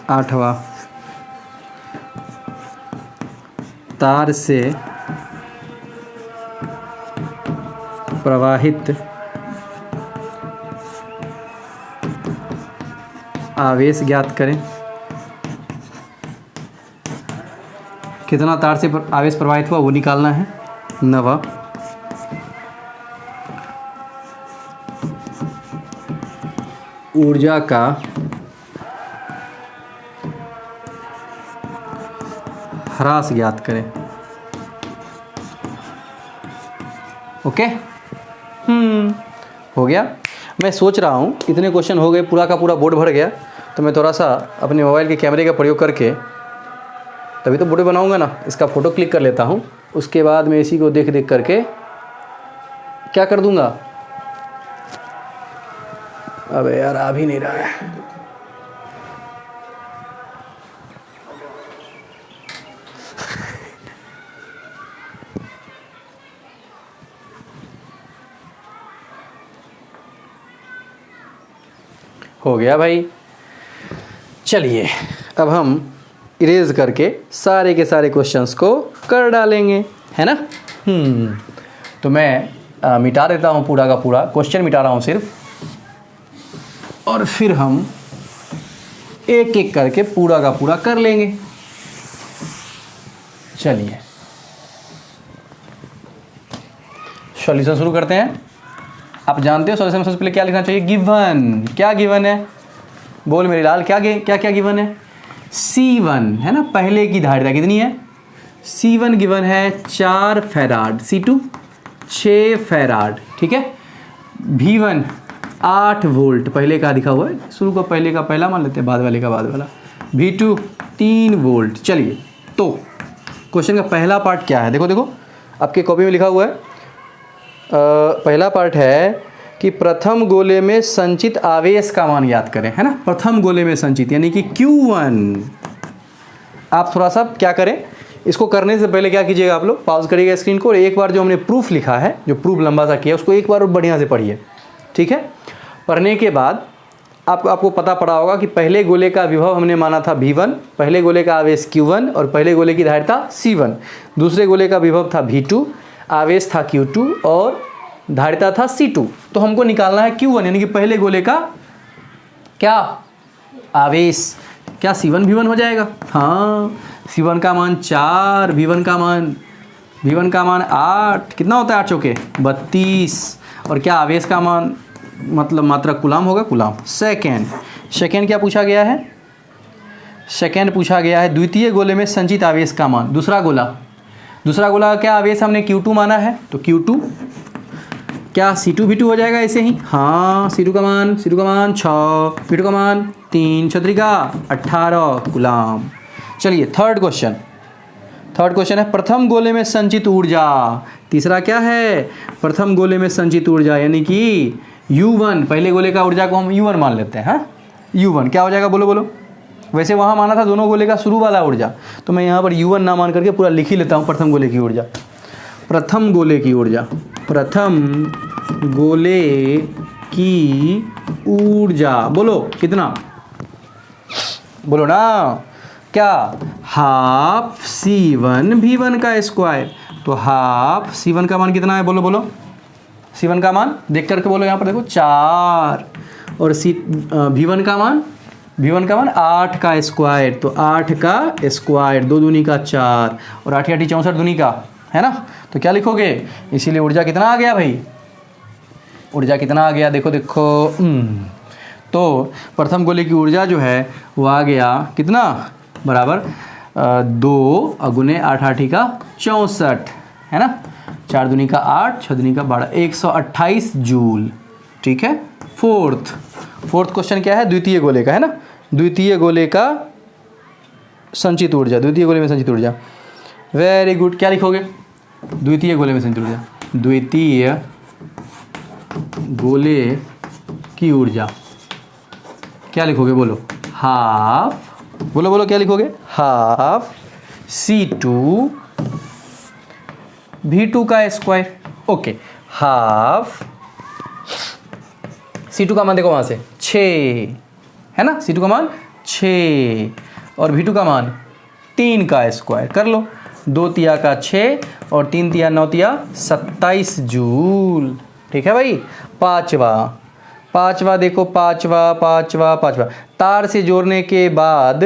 A: आठवां, तार से प्रवाहित आवेश ज्ञात करें। कितना तार से आवेश प्रवाहित हुआ वो निकालना है। नवा, ऊर्जा का ह्रास ज्ञात करें। ओके। हो गया। मैं सोच रहा हूँ इतने क्वेश्चन हो गए, पूरा का पूरा बोर्ड भर गया, तो मैं थोड़ा सा अपने मोबाइल के कैमरे का प्रयोग करके, तभी तो बोर्ड बनाऊंगा ना, इसका फ़ोटो क्लिक कर लेता हूँ। उसके बाद मैं इसी को देख देख करके क्या कर दूंगा। अबे यार आ भी नहीं रहा है। हो गया भाई। चलिए अब हम इरेज करके सारे के सारे क्वेश्चंस को कर डालेंगे, है ना। तो मैं मिटा देता हूँ पूरा का पूरा क्वेश्चन, मिटा रहा हूँ सिर्फ, और फिर हम एक एक करके पूरा का पूरा कर लेंगे। चलिए सॉल्यूशन शुरू करते हैं। आप जानते हो सॉल्यूशन में सबसे पहले क्या लिखना चाहिए? गिवन। क्या गिवन है? बोल मेरे लाल, क्या क्या गिवन है? C1 है ना, पहले की धारिता कितनी है? C1 गिवन है 4 फैराड, C2 6 फैराड, ठीक है। V1 8 वोल्ट, पहले का लिखा हुआ है, शुरू का पहले का पहला मान लेते हैं, बाद वाले का बाद वाला। V2 3 volt. चलिए तो क्वेश्चन का पहला पार्ट क्या है? देखो देखो आपके कॉपी में लिखा हुआ है। पहला पार्ट है कि प्रथम गोले में संचित आवेश का मान ज्ञात करें, है ना। प्रथम गोले में संचित यानी कि Q1। आप थोड़ा सा क्या करें, इसको करने से पहले क्या कीजिएगा, आप लोग पॉज करिएगा स्क्रीन को, और एक बार जो हमने प्रूफ लिखा है, जो प्रूफ लंबा सा किया, उसको एक बार और बढ़िया से पढ़िए, ठीक है। पढ़ने के बाद आपको पता पड़ा होगा कि पहले गोले का विभव हमने माना था V1, पहले गोले का आवेश Q1 और पहले गोले की धारिता C1, दूसरे गोले का विभव था V2, आवेश था Q2 और धारिता था C2। तो हमको निकालना है Q1 यानी कि पहले गोले का क्या आवेश, क्या C1 V1 हो जाएगा? हाँ, C1 का मान 4, V1 का मान 8, कितना होता है 8 चौके 32, और क्या आवेश का मान मतलब मात्रक कूलाम होगा, कूलाम। सेकेंड क्या पूछा गया है? सेकेंड पूछा गया है द्वितीय गोले में संचित आवेश का मान। दूसरा गोला का क्या आवेश हमने Q2 माना है, तो Q2 क्या C2 V2 हो जाएगा ऐसे ही? हाँ, C2 का मान 6, V2 का मान 3, 6 का 18 कूलाम। चलिए थर्ड क्वेश्चन है प्रथम गोले में संचित ऊर्जा। तीसरा क्या है? प्रथम गोले में संचित ऊर्जा यानी कि U1, पहले गोले का ऊर्जा को हम U1 मान लेते हैं। हाँ, U1 क्या हो जाएगा, बोलो। वैसे वहाँ माना था दोनों गोले का शुरू वाला ऊर्जा, तो मैं यहाँ पर U1 ना मान करके पूरा लिख ही लेता हूँ। प्रथम गोले की ऊर्जा बोलो कितना, बोलो ना, क्या? हाफ C1 V1 का स्क्वायर। तो हाफ C1 का मान कितना है, बोलो। C1 का मान देख करके बोलो, यहाँ पर देखो 4, और V1 का मान 8 का स्क्वायर। तो 8 का स्क्वायर, 2 दूनी का 4, और 8 8 64 दूनी का, है ना? तो क्या लिखोगे? इसीलिए ऊर्जा कितना आ गया भाई? ऊर्जा कितना आ गया? देखो तो प्रथम गोले की ऊर्जा जो है वो आ गया कितना, बराबर 2 गुने 8 8 का 64, है ना? 4 दूनी का 8, 6 दूनी का 12, 128 जूल। ठीक है। फोर्थ क्वेश्चन क्या है? द्वितीय गोले का, है ना? द्वितीय गोले का संचित ऊर्जा, द्वितीय गोले में संचित ऊर्जा। Very good. क्या लिखोगे? द्वितीय गोले में संचित ऊर्जा, द्वितीय गोले की ऊर्जा क्या लिखोगे, बोलो? हाफ, बोलो क्या लिखोगे? हाफ C2 V2 का स्क्वायर। ओके, हाफ C2 का मान देखो वहाँ से 6, है ना? C2 का मान 6 और V2 का मान 3 का स्क्वायर। कर लो, 2 तिया का 6 और 3 तिया 9 तिया 27 जूल। ठीक है भाई। पांचवा देखो, पांचवा तार से जोड़ने के बाद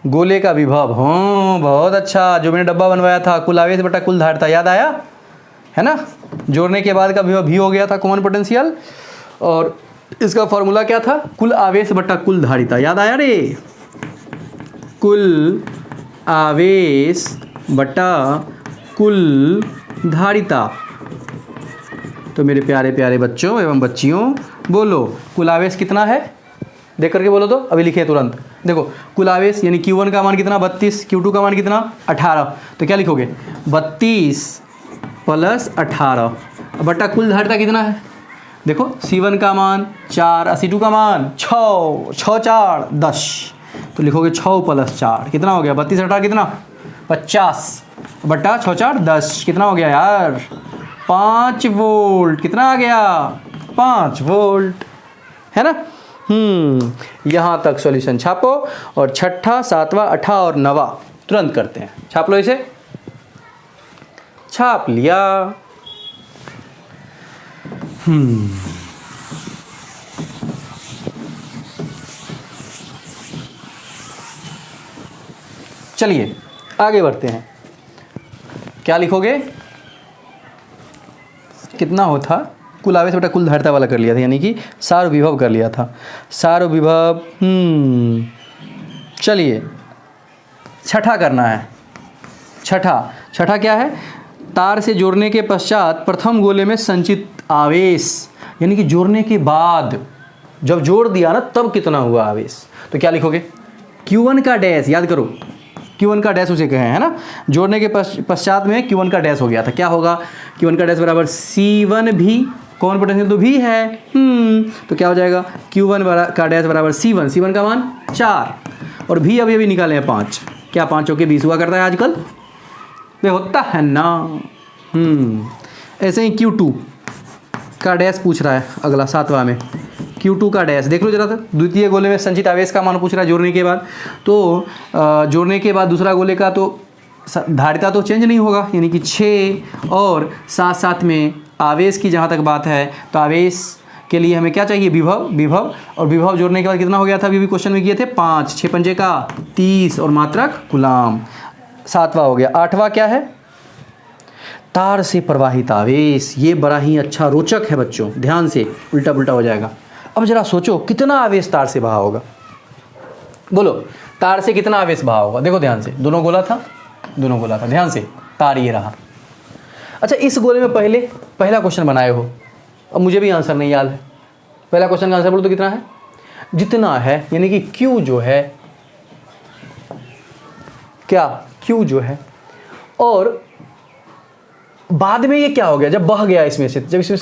A: गोले का विभव। हाँ, बहुत अच्छा, जो मैंने डब्बा बनवाया था, कुल आवेश बटा कुल धारिता, याद आया, है ना? जोड़ने के बाद का विभव भी हो गया था, कॉमन पोटेंशियल, और इसका फॉर्मूला क्या था? कुल आवेश बटा कुल धारिता, याद आया रे? कुल आवेश बटा कुल धारिता। तो मेरे प्यारे प्यारे बच्चों एवं बच्चियों, बोलो कुल आवेश कितना है? देख करके बोलो, तो अभी लिखे तुरंत। देखो, कुल आवेश यानी Q1 का मान कितना 32, Q2 का मान कितना 18। तो क्या लिखोगे? 32 + 18 बटा कुल धारिता कितना है? देखो, C1 का मान 4, C2 का मान 6, 6 4 10। तो लिखोगे 6 + 4 कितना हो गया? 32 18 कितना? 50 बटा 6 4 10 कितना हो गया यार? 5 वोल्ट। कितना आ गया? 5 वोल्ट, है ना? यहाँ तक सॉल्यूशन छापो, और 6ठा 7वां 8वां और 9वां तुरंत करते हैं। छाप लो इसे। छाप लिया। चलिए आगे बढ़ते हैं। क्या लिखोगे? कितना होता? कुल आवेश बटा कुल धारिता वाला कर लिया था, यानी कि सार विभव कर लिया था। सार विभव चलिए छठा करना है। छठा क्या है? तार से जोड़ने के पश्चात प्रथम गोले में संचित आवेश, यानी कि जोड़ने के बाद जब जोड़ दिया ना तब कितना हुआ आवेश। तो क्या लिखोगे? Q1 का डैश, याद करो, Q1 का डैश उसे कहे, है ना? जोड़ने के पश्चात में Q1 का डैश हो गया था। क्या होगा? Q1 का डैश बराबर C1 भी, कौन पोटेंशियल तो भी है, तो क्या हो जाएगा? Q1 का डैश बराबर C1 का मान 4, और भी अभी निकाले हैं 5। क्या 5 चौके 20 हुआ करता है आजकल? वे होता है ना। ऐसे ही Q2 का डैश पूछ रहा है अगला 7वां में। Q2 का डैश देख लो जरा, तक द्वितीय गोले में संचित आवेश का मान पूछ रहा है जोड़ने के बाद। तो जोड़ने के बाद दूसरा गोले का तो धारिता तो चेंज नहीं होगा, यानी कि 6, और साथ साथ में आवेश की जहाँ तक बात है तो आवेश के लिए हमें क्या चाहिए, विभव। विभव और विभव जोड़ने के बाद कितना हो गया था, अभी भी क्वेश्चन में किए थे 5, 6 पंजे का 30 और मात्रक कूलाम। 7वां हो गया। 8वां क्या है, तार से प्रवाहित आवेश। ये बड़ा ही अच्छा रोचक है बच्चों, ध्यान से, उल्टा पुल्टा हो जाएगा। अब जरा सोचो कितना आवेश तार से बहा होगा, बोलो तार से कितना आवेश बहा होगा। देखो ध्यान से, दोनों गोला था, दोनों गोला था, ध्यान से, तार ये रहा। अच्छा, इस गोले में पहला क्वेश्चन बनाए हो, अब मुझे भी आंसर नहीं याद है। पहला क्वेश्चन का आंसर बोलो तो कितना है, जितना है, यानी कि Q जो है, क्या Q जो है, और बाद में ये क्या हो गया, जब बह गया इसमें से, जब इसमें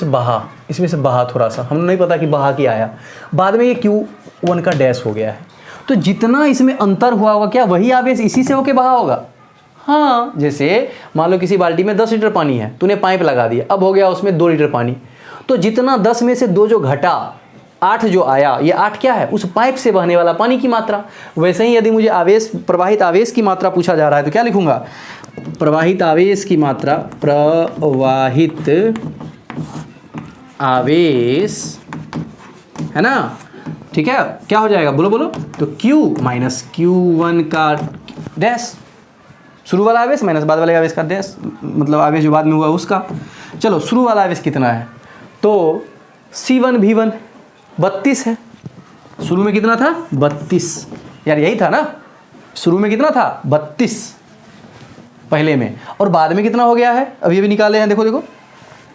A: से बहा थोड़ा सा, हमने नहीं पता कि बहा क्या आया, बाद में ये Q1 का डैश हो गया है। तो जितना इसमें अंतर हुआ होगा, क्या वही आवेश इसी से होके बहा होगा। हाँ, जैसे मान लो किसी बाल्टी में 10 लीटर पानी है, तूने पाइप लगा दिया, अब हो गया उसमें 2 लीटर पानी, तो जितना 10 में से 2 जो घटा, 8 जो आया, ये 8 क्या है, उस पाइप से बहने वाला पानी की मात्रा। वैसे ही यदि मुझे आवेश, प्रवाहित आवेश की मात्रा पूछा जा रहा है तो क्या लिखूंगा, प्रवाहित आवेश की मात्रा, प्रवाहित आवेश, है ना, ठीक है, क्या हो जाएगा, बोलो बोलो, तो Q माइनस Q1 का डैश, शुरू वाला आवेश माइनस बाद वाले आवेश का डैश, मतलब आवेश जो बाद में हुआ उसका। चलो, शुरू वाला आवेश कितना है, तो C1 V1 32 है। शुरू में कितना था, 32, यार यही था ना, शुरू में कितना था, 32 पहले में, और बाद में कितना हो गया है, अब ये भी निकाले हैं, देखो देखो,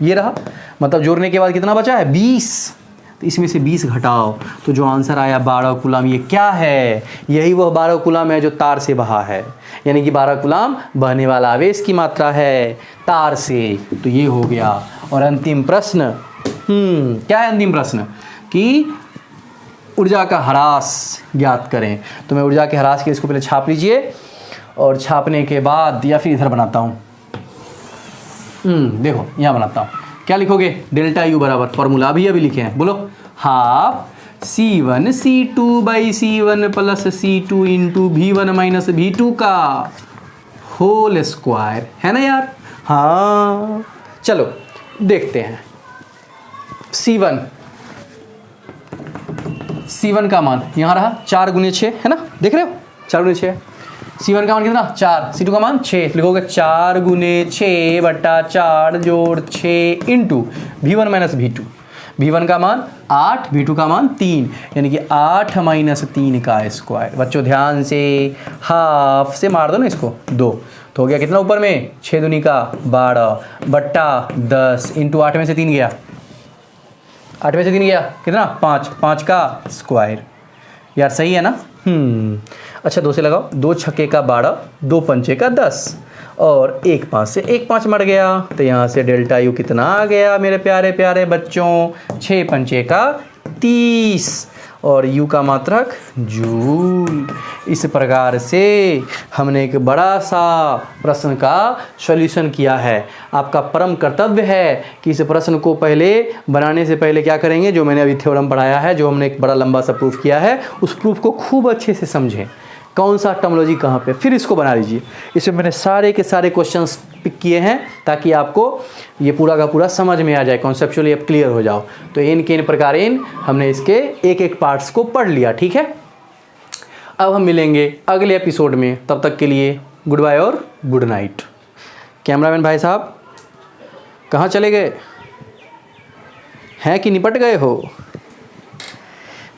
A: ये रहा, मतलब जोड़ने के बाद कितना बचा है, 20, तो इसमें से 20 घटाओ, तो जो आंसर आया 12 कूलाम। ये क्या है, यही वह 12 कूलाम है जो तार से बहा है, यानी कि 12 कूलाम बहने वाला आवेश की मात्रा है तार से। तो ये हो गया। और अंतिम प्रश्न, क्या है अंतिम प्रश्न, कि ऊर्जा का ह्रास ज्ञात करें। तो मैं ऊर्जा के ह्रास के लिए इसको पहले छाप लीजिए, और छापने के बाद, या फिर इधर बनाता हूँ, देखो यहाँ बनाता हूँ, क्या लिखोगे, डेल्टा U बराबर, फॉर्मूला अभी लिखे हैं, बोलो, half C1 C2 by C1 plus C2 into V1 minus V2 का होल स्क्वायर, है ना यार। हाँ, चलो देखते हैं। C1 का मान यहाँ रहा 4 गुने 6, है ना, देख रहे हो, 4 गुने 6। C1 का मान कितना, 4, C2 का मान 6, लिखोगे 4 गुने 6 बटा 4 जोड़ 6 into V1 minus V2। V1 का मान 8, V2 का मान 3, यानी कि 8 माइनस 3 का स्क्वायर। बच्चों ध्यान से, हाफ से मार दो ना इसको, 2, तो हो गया कितना ऊपर में, 6 दूनी का 12 बट्टा 10 इंटू 8 में से 3 गया, 8 में से 3 गया कितना, 5, 5 का स्क्वायर। यार सही है ना। अच्छा, 2 से लगाओ, 2 छक्के का 12, 2 पंचे का 10, और 1 5 से 1 5 मर गया, तो यहाँ से डेल्टा U कितना आ गया मेरे प्यारे प्यारे बच्चों, 6 पंचे का 30, और U का मात्रक जूल। इस प्रकार से हमने एक बड़ा सा प्रश्न का सॉल्यूशन किया है। आपका परम कर्तव्य है कि इस प्रश्न को पहले बनाने से पहले क्या करेंगे, जो मैंने अभी थ्योरम पढ़ाया है, जो हमने एक बड़ा लंबा सा प्रूफ किया है, उस प्रूफ को खूब अच्छे से समझें, कौन सा टर्मोलॉजी कहाँ पे, फिर इसको बना लीजिए। इसमें मैंने सारे के सारे क्वेश्चंस पिक किए हैं ताकि आपको ये पूरा का पूरा समझ में आ जाए, कॉन्सेप्चुअली आप क्लियर हो जाओ। तो इन के इन प्रकार हमने इसके एक एक पार्ट्स को पढ़ लिया, ठीक है। अब हम मिलेंगे अगले एपिसोड में, तब तक के लिए गुड बाय और गुड नाइट। कैमरामैन भाई साहब कहाँ चले गए हैं, कि निपट गए हो?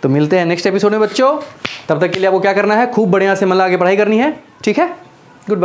A: तो मिलते हैं नेक्स्ट एपिसोड में बच्चों। तब तक के लिए आपको क्या करना है, खूब बढ़िया से मन लगा के पढ़ाई करनी है, ठीक है।